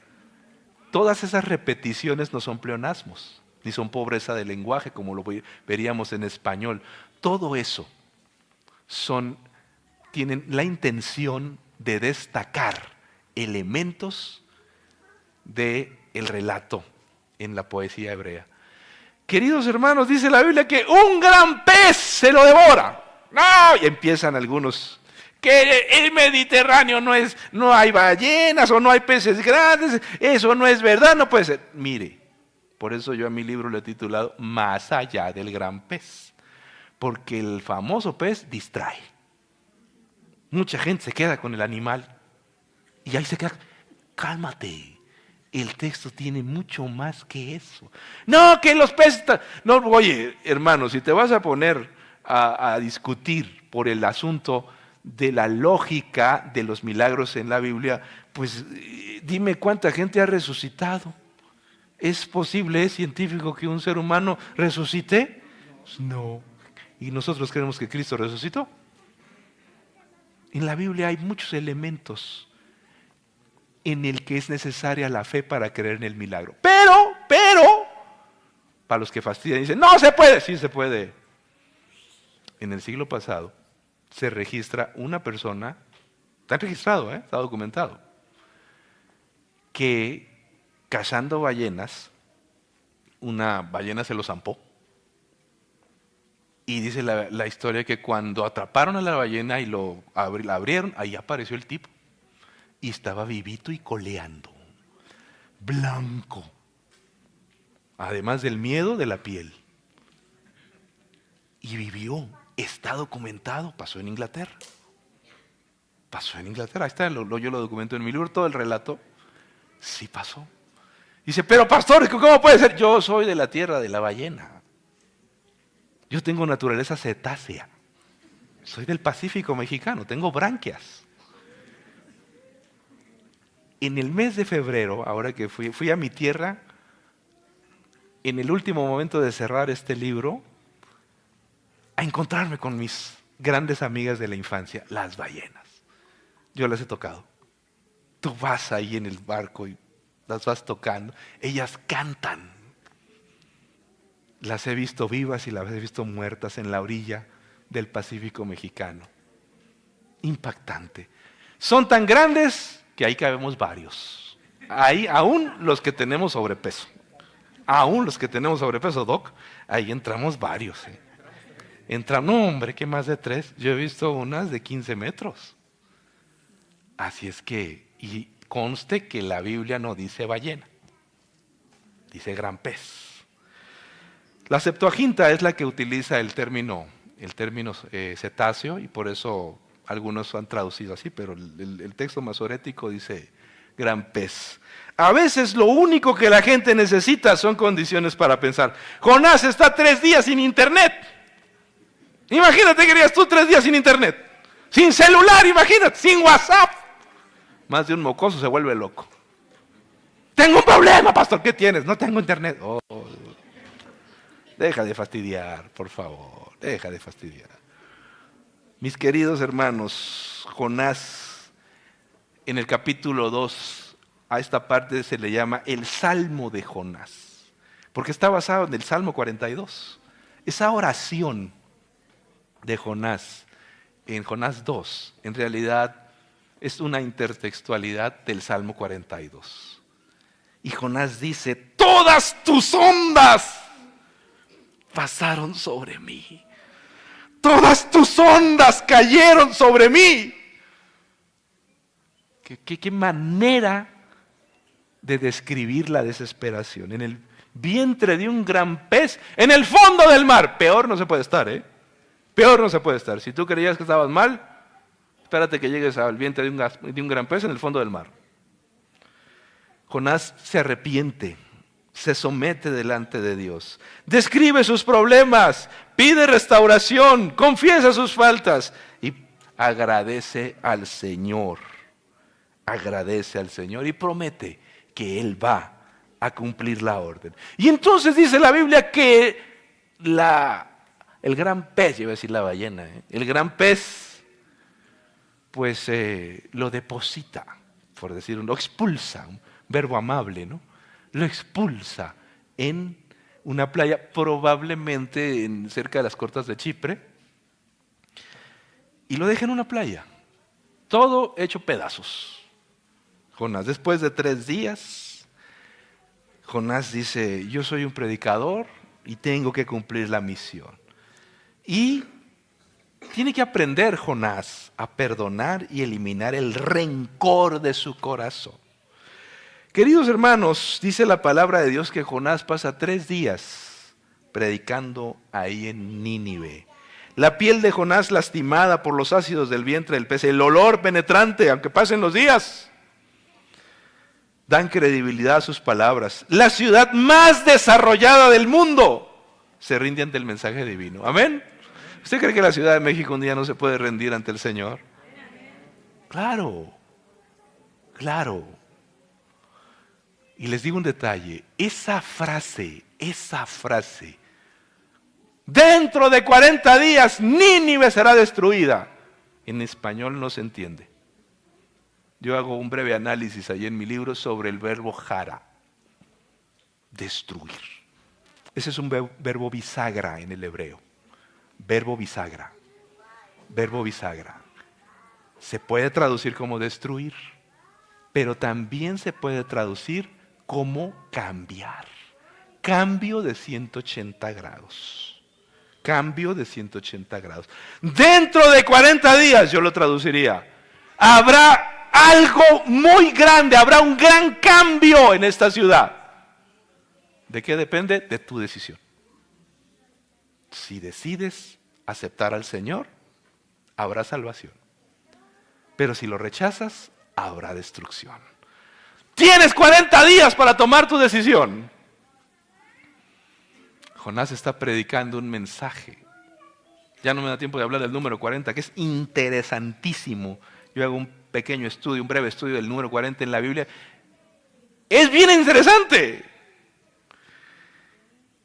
Todas esas repeticiones no son pleonasmos, ni son pobreza de lenguaje como lo veríamos en español. Todo eso tienen la intención de destacar elementos del relato en la poesía hebrea. Queridos hermanos, dice la Biblia que un gran pez se lo devora. ¡No! Y empiezan algunos, que el Mediterráneo no hay ballenas o no hay peces grandes, eso no es verdad, no puede ser. Mire, por eso yo a mi libro le he titulado Más allá del gran pez, porque el famoso pez distrae. Mucha gente se queda con el animal y ahí se queda. Cálmate. El texto tiene mucho más que eso. No, que los peces... No, oye, hermano, si te vas a poner a discutir por el asunto de la lógica de los milagros en la Biblia, pues dime cuánta gente ha resucitado. ¿Es posible, es científico que un ser humano resucite? No. ¿Y nosotros creemos que Cristo resucitó? En la Biblia hay muchos elementos en el que es necesaria la fe para creer en el milagro. Pero, para los que fastidian y dicen, no se puede, sí se puede. En el siglo pasado se registra una persona, está registrado, está documentado, que cazando ballenas, una ballena se lo zampó. Y dice la historia que cuando atraparon a la ballena y la abrieron, ahí apareció el tipo. Y estaba vivito y coleando, blanco. Además del miedo de la piel. Y vivió, está documentado, pasó en Inglaterra. Pasó en Inglaterra, ahí está, yo lo documento en mi libro, todo el relato. Sí pasó. Dice, pero pastor, ¿cómo puede ser? Yo soy de la tierra de la ballena. Yo tengo naturaleza cetácea. Soy del Pacífico mexicano, tengo branquias. En el mes de febrero, ahora que fui a mi tierra, en el último momento de cerrar este libro, a encontrarme con mis grandes amigas de la infancia, las ballenas. Yo las he tocado. Tú vas ahí en el barco y las vas tocando. Ellas cantan. Las he visto vivas y las he visto muertas en la orilla del Pacífico mexicano. Impactante. Son tan grandes que ahí cabemos varios. Ahí, aún los que tenemos sobrepeso. Aún los que tenemos sobrepeso, Doc, ahí entramos varios. No, hombre, que más de 3. Yo he visto unas de 15 metros. Así es que, y conste que la Biblia no dice ballena, dice gran pez. La Septuaginta es la que utiliza el término cetáceo, y por eso algunos han traducido así, pero el texto masorético dice gran pez. A veces lo único que la gente necesita son condiciones para pensar. Jonás está 3 días sin internet. Imagínate que querías tú 3 días sin internet, sin celular, imagínate, sin WhatsApp. Más de un mocoso se vuelve loco. Tengo un problema, pastor, ¿qué tienes? No tengo internet. Oh, deja de fastidiar, por favor, deja de fastidiar. Mis queridos hermanos, Jonás, en el capítulo 2, a esta parte se le llama el Salmo de Jonás, porque está basado en el Salmo 42. Esa oración de Jonás, en Jonás 2, en realidad es una intertextualidad del Salmo 42. Y Jonás dice, todas tus ondas pasaron sobre mí. Todas tus ondas cayeron sobre mí. ¿Qué manera de describir la desesperación? En el vientre de un gran pez, en el fondo del mar. Peor no se puede estar, Peor no se puede estar. Si tú creías que estabas mal, espérate que llegues al vientre de un gran pez en el fondo del mar. Jonás se arrepiente, se somete delante de Dios, describe sus problemas, pide restauración, confiesa sus faltas y agradece al Señor. Agradece al Señor y promete que Él va a cumplir la orden. Y entonces dice la Biblia que el gran pez, yo iba a decir la ballena, el gran pez, pues lo deposita, por decirlo, lo expulsa, un verbo amable, ¿no? Lo expulsa en una playa, probablemente cerca de las costas de Chipre, y lo deja en una playa, todo hecho pedazos. Jonás, después de 3 días, Jonás dice, yo soy un predicador y tengo que cumplir la misión. Y tiene que aprender Jonás a perdonar y eliminar el rencor de su corazón. Queridos hermanos, dice la palabra de Dios que Jonás pasa 3 días predicando ahí en Nínive. La piel de Jonás lastimada por los ácidos del vientre del pez, el olor penetrante, aunque pasen los días. dan credibilidad a sus palabras. La ciudad más desarrollada del mundo se rinde ante el mensaje divino. Amén. ¿Usted cree que la Ciudad de México un día no se puede rendir ante el Señor? Claro, claro. Y les digo un detalle, esa frase, dentro de 40 días Nínive será destruida, en español no se entiende. Yo hago un breve análisis allí en mi libro sobre el verbo jara, destruir. Ese es un verbo bisagra en el hebreo, verbo bisagra. Se puede traducir como destruir, pero también se puede traducir como cambiar. Cambio de 180 grados. Cambio de 180 grados. Dentro de 40 días, yo lo traduciría, habrá algo muy grande, habrá un gran cambio en esta ciudad. ¿De qué depende? De tu decisión. Si decides aceptar al Señor, habrá salvación. Pero si lo rechazas, habrá destrucción. Tienes 40 días para tomar tu decisión. Jonás está predicando un mensaje. Ya no me da tiempo de hablar del número 40, que es interesantísimo. Yo hago un pequeño estudio, un breve estudio del número 40 en la Biblia. Es bien interesante.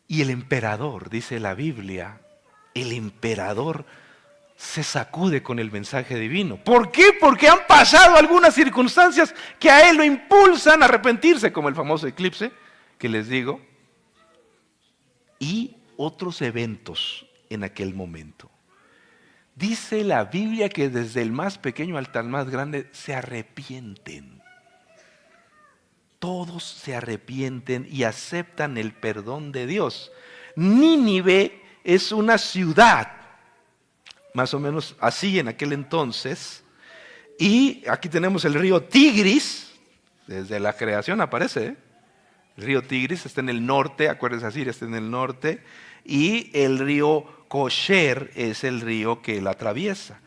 Y el emperador, dice la Biblia, el emperador se sacude con el mensaje divino. ¿Por qué? Porque han pasado algunas circunstancias que a él lo impulsan a arrepentirse, como el famoso eclipse que les digo, y otros eventos en aquel momento. Dice la Biblia que desde el más pequeño hasta el más grande se arrepienten. Todos se arrepienten y aceptan el perdón de Dios. Nínive es una ciudad, más o menos así en aquel entonces, y aquí tenemos el río Tigris, desde la creación aparece, ¿eh? El río Tigris está en el norte, acuérdense, Asiria está en el norte, y el río Kosher es el río que la atraviesa.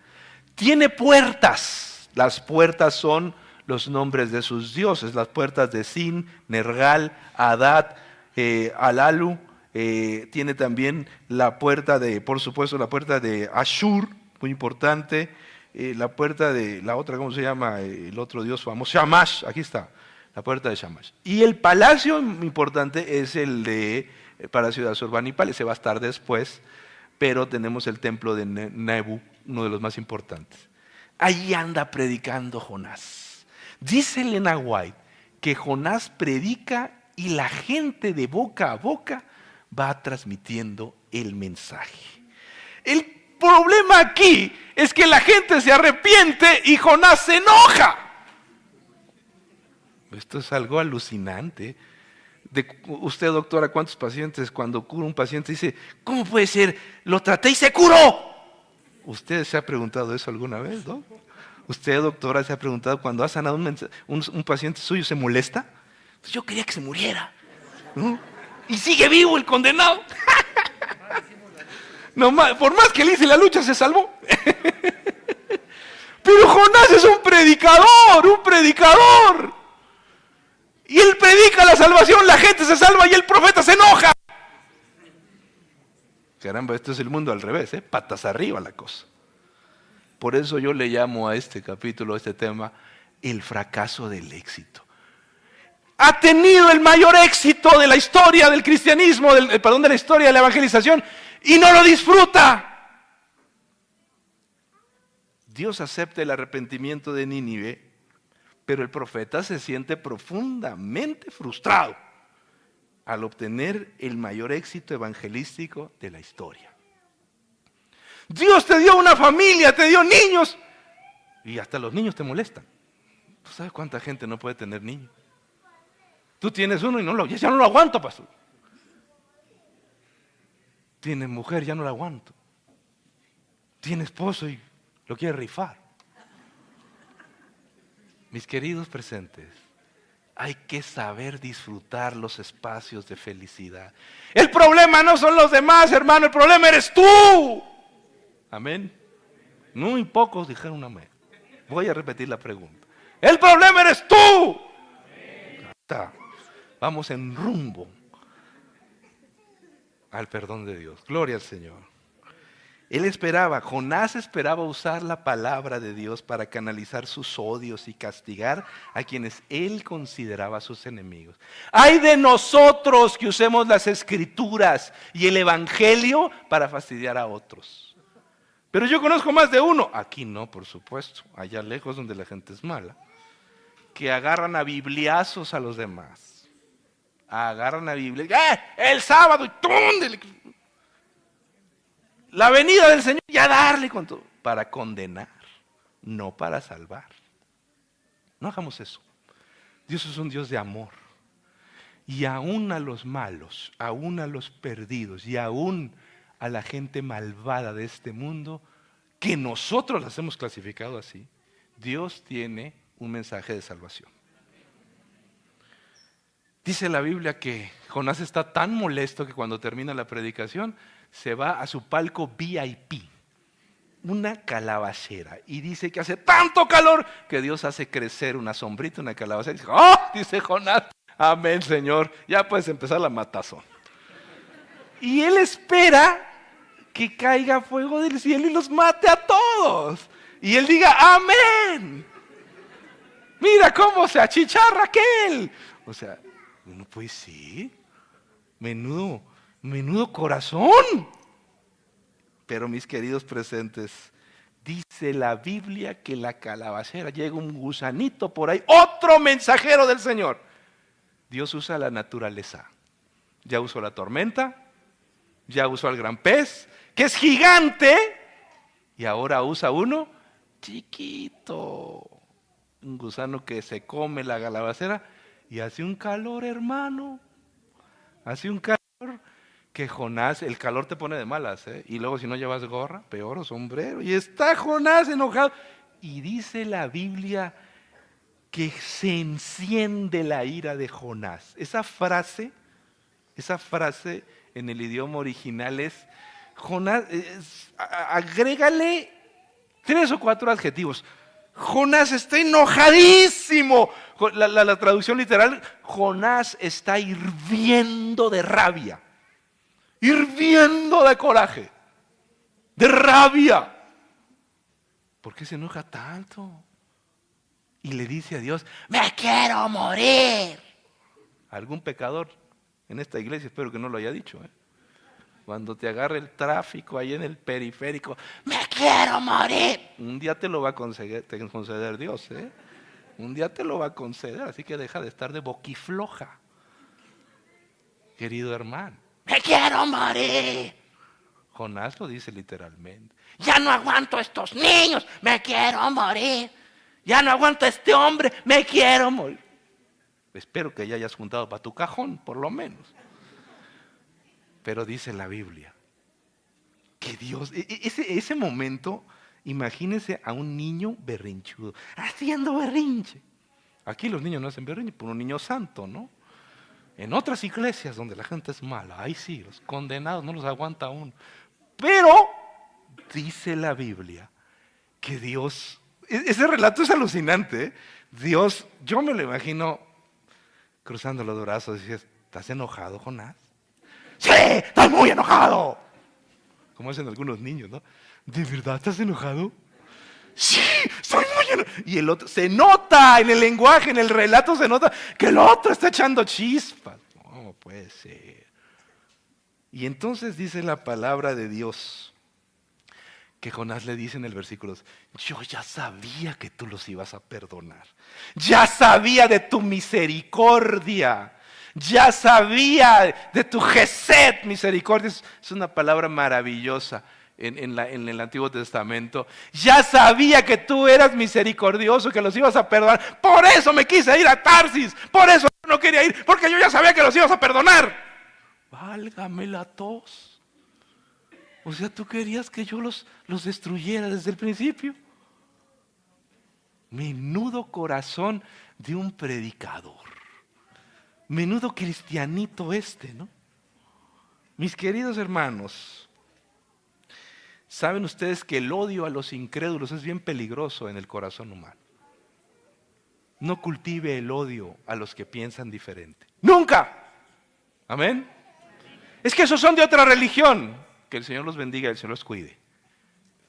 Tiene puertas, las puertas son los nombres de sus dioses, las puertas de Sin, Nergal, Adad, Alalu. Tiene también la puerta de, por supuesto, la puerta de Ashur, muy importante. La puerta de, la otra, ¿cómo se llama? El otro dios famoso, Shamash, aquí está, la puerta de Shamash. Y el palacio importante es el de Palacio de Asurbanipal, ese va a estar después, pero tenemos el templo de Nebu, uno de los más importantes. Ahí anda predicando Jonás. Dice Elena White que Jonás predica y la gente de boca a boca va transmitiendo el mensaje. El problema aquí es que la gente se arrepiente y Jonás se enoja. Esto es algo alucinante. Usted, doctora, ¿cuántos pacientes cuando cura un paciente dice, ¿cómo puede ser? Lo traté y se curó? ¿Usted se ha preguntado eso alguna vez, no? ¿Usted, doctora, se ha preguntado cuando ha sanado un paciente suyo se molesta? Pues yo quería que se muriera, ¿no? Y sigue vivo el condenado. No, por más que le hice la lucha, se salvó. Pero Jonás es un predicador. Y él predica la salvación, la gente se salva y el profeta se enoja. Caramba, esto es el mundo al revés, patas arriba la cosa. Por eso yo le llamo a este capítulo, a este tema, el fracaso del éxito. Ha tenido el mayor éxito de la historia del cristianismo, de la historia de la evangelización, y no lo disfruta. Dios acepta el arrepentimiento de Nínive, pero el profeta se siente profundamente frustrado al obtener el mayor éxito evangelístico de la historia. Dios te dio una familia, te dio niños, y hasta los niños te molestan. ¿Tú sabes cuánta gente no puede tener niños? Tú tienes uno y ya no lo aguanto, pastor. Tienes mujer, ya no la aguanto. Tiene esposo y lo quiere rifar. Mis queridos presentes, hay que saber disfrutar los espacios de felicidad. El problema no son los demás, hermano, el problema eres tú. Amén. Muy pocos dijeron amén. Voy a repetir la pregunta. El problema eres tú. está. Vamos en rumbo al perdón de Dios. Gloria al Señor. Jonás esperaba usar la palabra de Dios para canalizar sus odios y castigar a quienes él consideraba sus enemigos. ¡Ay de nosotros que usemos las Escrituras y el Evangelio para fastidiar a otros! Pero yo conozco más de uno, aquí no, por supuesto, allá lejos donde la gente es mala, que agarran a bibliazos a los demás. Agarran a Biblia, el sábado y ¡tum! La venida del Señor, ya darle con todo, para condenar, no para salvar. No hagamos eso. Dios es un Dios de amor. Y aún a los malos, aún a los perdidos y aún a la gente malvada de este mundo, que nosotros las hemos clasificado así, Dios tiene un mensaje de salvación. Dice la Biblia que Jonás está tan molesto que cuando termina la predicación se va a su palco VIP, una calabacera, y dice que hace tanto calor que Dios hace crecer una sombrita, una calabacera, y dice, ¡oh! Dice Jonás, amén, Señor, ya puedes empezar la matazón. Y él espera que caiga fuego del cielo y los mate a todos. Y él diga, amén. Mira cómo se achicharra aquel. O sea, no puede ser. Menudo corazón. Pero mis queridos presentes, dice la Biblia que la calabacera llega un gusanito por ahí, otro mensajero del Señor. Dios usa la naturaleza. Ya usó la tormenta, ya usó al gran pez, que es gigante, y ahora usa uno chiquito. Un gusano que se come la calabacera y hace un calor, hermano. Hace un calor que Jonás, el calor te pone de malas, ¿eh? Y luego si no llevas gorra, peor, o sombrero. Y está Jonás enojado. Y dice la Biblia que se enciende la ira de Jonás. Esa frase en el idioma original es, Jonás, agrégale 3 o 4 adjetivos. Jonás está enojadísimo. La traducción literal, Jonás está hirviendo de rabia, hirviendo de coraje, de rabia. ¿Por qué se enoja tanto? Y le dice a Dios, me quiero morir. Algún pecador en esta iglesia, espero que no lo haya dicho, cuando te agarre el tráfico ahí en el periférico, me quiero morir. Un día te lo va a conceder Dios, un día te lo va a conceder, así que deja de estar de boquifloja, querido hermano. Me quiero morir. Jonás lo dice literalmente. Ya no aguanto a estos niños, me quiero morir. Ya no aguanto a este hombre, me quiero morir. Espero que ya hayas juntado para tu cajón, por lo menos. Pero dice la Biblia que Dios, ese momento, imagínese a un niño berrinchudo, haciendo berrinche. Aquí los niños no hacen berrinche, por un niño santo, ¿no? En otras iglesias donde la gente es mala, ahí sí, los condenados no los aguanta uno. Pero dice la Biblia que Dios, ese relato es alucinante, ¿eh? Dios, yo me lo imagino cruzando los brazos y dices, ¿estás enojado, Jonás? ¡Sí! ¡Estoy muy enojado! Como hacen algunos niños, ¿no? ¿De verdad estás enojado? ¡Sí! ¡Estoy muy enojado! Y el otro, se nota en el lenguaje, en el relato se nota que el otro está echando chispas. No puede ser. Y entonces dice la palabra de Dios que Jonás le dice en el versículo: yo ya sabía que tú los ibas a perdonar. Ya sabía de tu misericordia. Ya sabía de tu Gesed, misericordia. Es una palabra maravillosa en el Antiguo Testamento. Ya sabía que tú eras misericordioso, que los ibas a perdonar. Por eso me quise ir a Tarsis. Por eso no quería ir, porque yo ya sabía que los ibas a perdonar. Válgame la tos. O sea, tú querías que yo los destruyera desde el principio. Menudo corazón de un predicador. Menudo cristianito ¿no? Mis queridos hermanos, saben ustedes que el odio a los incrédulos es bien peligroso en el corazón humano. no cultive el odio a los que piensan diferente. ¡Nunca! Amén. Es que esos son de otra religión. Que el Señor los bendiga y el Señor los cuide.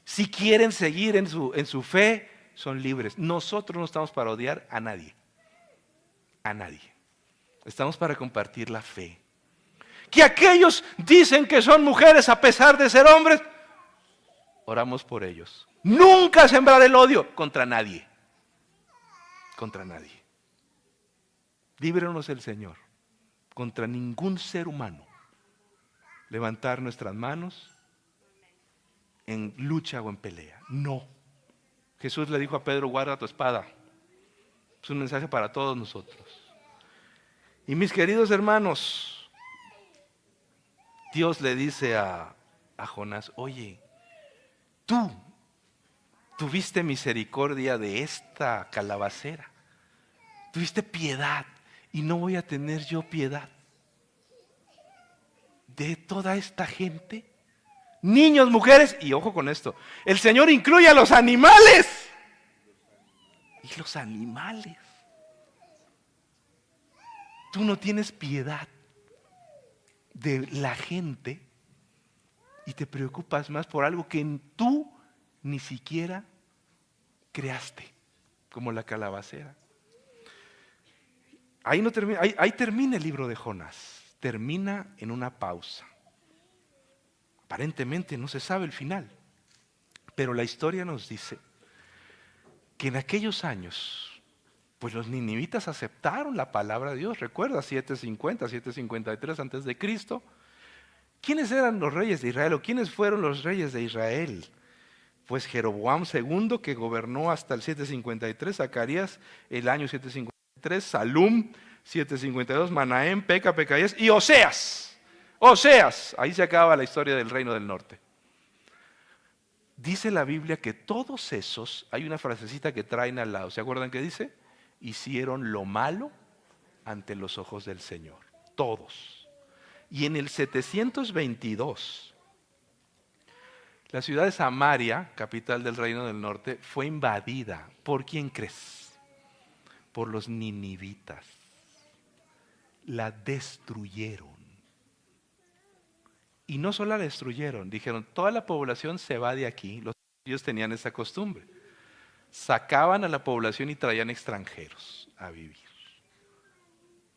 Si quieren seguir en su fe, son libres. Nosotros no estamos para odiar a nadie. A nadie. Estamos para compartir la fe. Que aquellos dicen que son mujeres a pesar de ser hombres, oramos por ellos. Nunca sembrar el odio contra nadie. Contra nadie. Líbranos el Señor. Contra ningún ser humano. Levantar nuestras manos en lucha o en pelea. No. Jesús le dijo a Pedro, guarda tu espada. Es un mensaje para todos nosotros. Y mis queridos hermanos, Dios le dice a Jonás, oye, tú tuviste misericordia de esta calabacera. Tuviste piedad y no voy a tener yo piedad de toda esta gente. Niños, mujeres, y ojo con esto, el Señor incluye a los animales. Y los animales. Tú no tienes piedad de la gente y te preocupas más por algo que tú ni siquiera creaste, como la calabacera. Ahí no termina, ahí termina el libro de Jonás. Termina en una pausa. Aparentemente no se sabe el final, pero la historia nos dice que en aquellos años, pues los ninivitas aceptaron la palabra de Dios. Recuerda, 750, 753 antes de Cristo. ¿Quiénes eran los reyes de Israel o quiénes fueron los reyes de Israel? Pues Jeroboam II, que gobernó hasta el 753, Zacarías el año 753, Salum 752, Manahem, Peca, Pecayes y Oseas. Oseas, ahí se acaba la historia del reino del norte. Dice la Biblia que todos esos, hay una frasecita que traen al lado, ¿se acuerdan qué dice? Hicieron lo malo ante los ojos del Señor, todos. Y en el 722, la ciudad de Samaria, capital del reino del norte, fue invadida. ¿Por quién crees? Por los ninivitas. La destruyeron. Y no solo la destruyeron, dijeron, toda la población se va de aquí. Ellos tenían esa costumbre. Sacaban a la población y traían extranjeros a vivir.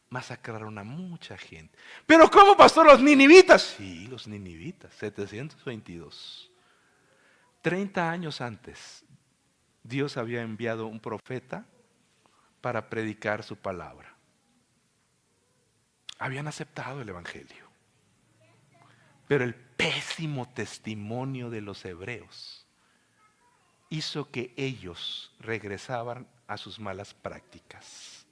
Masacraron a mucha gente. ¿Pero cómo, pastor, los ninivitas? Sí, los ninivitas, 722. 30 años antes, Dios había enviado un profeta para predicar su palabra. Habían aceptado el evangelio. Pero el pésimo testimonio de los hebreos hizo que ellos regresaran a sus malas prácticas.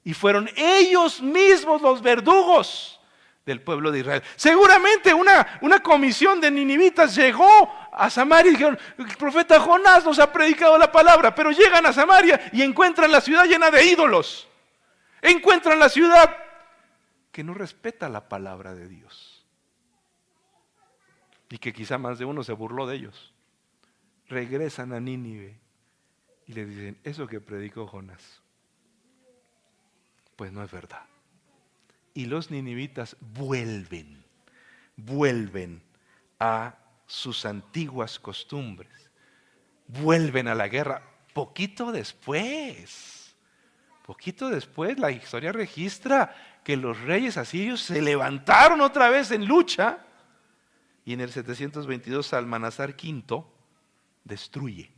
Y fueron ellos mismos los verdugos del pueblo de Israel. Seguramente una comisión de ninivitas llegó a Samaria y dijeron, el profeta Jonás nos ha predicado la palabra, pero llegan a Samaria y encuentran la ciudad llena de ídolos. Encuentran la ciudad que no respeta la palabra de Dios. Y que quizá más de uno se burló de ellos. Regresan a Nínive y le dicen, eso que predicó Jonás, pues no es verdad. Y los ninivitas vuelven a sus antiguas costumbres, vuelven a la guerra. Poquito después, la historia registra que los reyes asirios se levantaron otra vez en lucha. Y en el 722 Salmanasar V destruye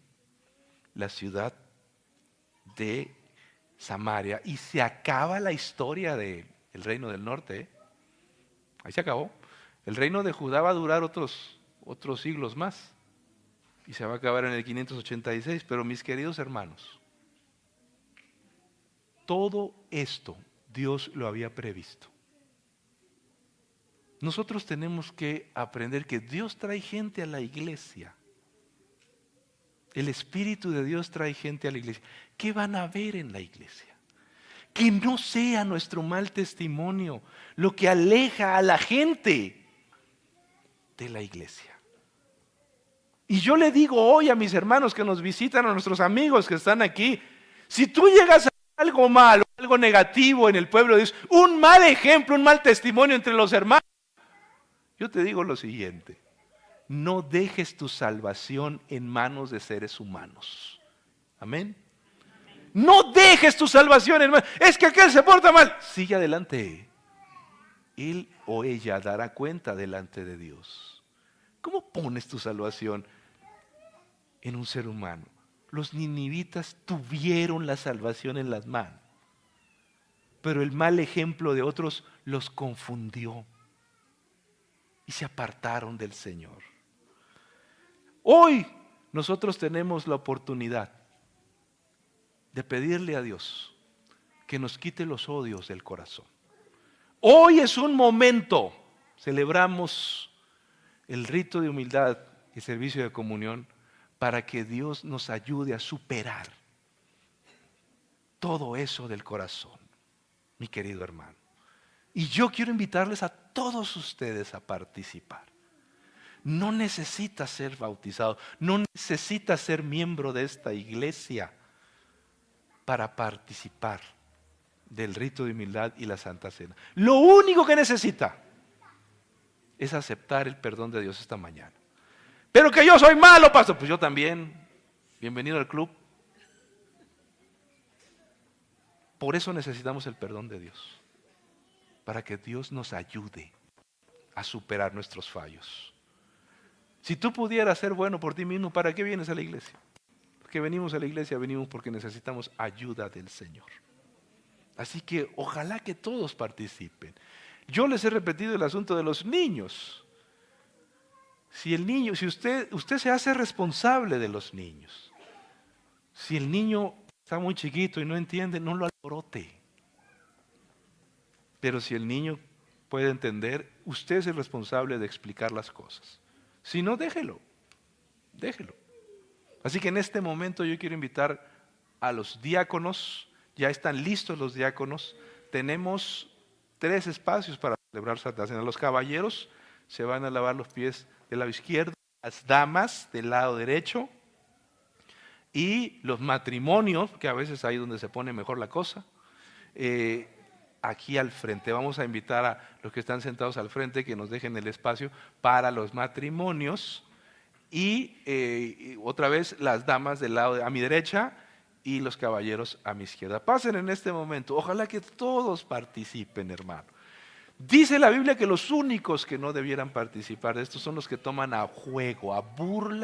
la ciudad de Samaria y se acaba la historia del reino del norte. Ahí se acabó. El reino de Judá va a durar otros siglos más y se va a acabar en el 586. Pero mis queridos hermanos, todo esto Dios lo había previsto. Nosotros tenemos que aprender que Dios trae gente a la iglesia. El Espíritu de Dios trae gente a la iglesia. ¿Qué van a ver en la iglesia? Que no sea nuestro mal testimonio lo que aleja a la gente de la iglesia. Y yo le digo hoy a mis hermanos que nos visitan, a nuestros amigos que están aquí, Si tú llegas a algo malo, algo negativo en el pueblo de Dios, un mal ejemplo, un mal testimonio entre los hermanos, yo te digo lo siguiente: no dejes tu salvación en manos de seres humanos. Amén. No dejes tu salvación en manos. Es que aquel se porta mal. Sigue adelante. Él o ella dará cuenta delante de Dios. ¿Cómo pones tu salvación en un ser humano? Los ninivitas tuvieron la salvación en las manos, pero el mal ejemplo de otros los confundió y se apartaron del Señor. Hoy nosotros tenemos la oportunidad de pedirle a Dios que nos quite los odios del corazón. Hoy es un momento, celebramos el rito de humildad y servicio de comunión para que Dios nos ayude a superar todo eso del corazón, mi querido hermano. Y yo quiero invitarles a todos ustedes a participar. No necesitas ser bautizado, no necesitas ser miembro de esta iglesia para participar del rito de humildad y la Santa Cena. Lo único que necesita es aceptar el perdón de Dios esta mañana. Pero que yo soy malo, pastor. Pues yo también. Bienvenido al club. Por eso necesitamos el perdón de Dios, para que Dios nos ayude a superar nuestros fallos. Si tú pudieras ser bueno por ti mismo, ¿para qué vienes a la iglesia? Porque venimos a la iglesia, venimos porque necesitamos ayuda del Señor. Así que ojalá que todos participen. Yo les he repetido el asunto de los niños. Si usted se hace responsable de los niños. Si el niño está muy chiquito y no entiende, no lo alborote. Pero si el niño puede entender, usted es el responsable de explicar las cosas. Si no, déjelo. Así que en este momento yo quiero invitar a los diáconos. Ya están listos los diáconos. Tenemos 3 espacios para celebrar Santa Cena. Los caballeros se van a lavar los pies del lado izquierdo, las damas del lado derecho, y los matrimonios, que a veces ahí donde se pone mejor la cosa, aquí al frente. Vamos a invitar a los que están sentados al frente que nos dejen el espacio para los matrimonios, y otra vez las damas del lado a mi derecha y los caballeros a mi izquierda. Pasen en este momento. Ojalá que todos participen, hermano. Dice la Biblia que los únicos que no debieran participar de esto son los que toman a juego, a burla,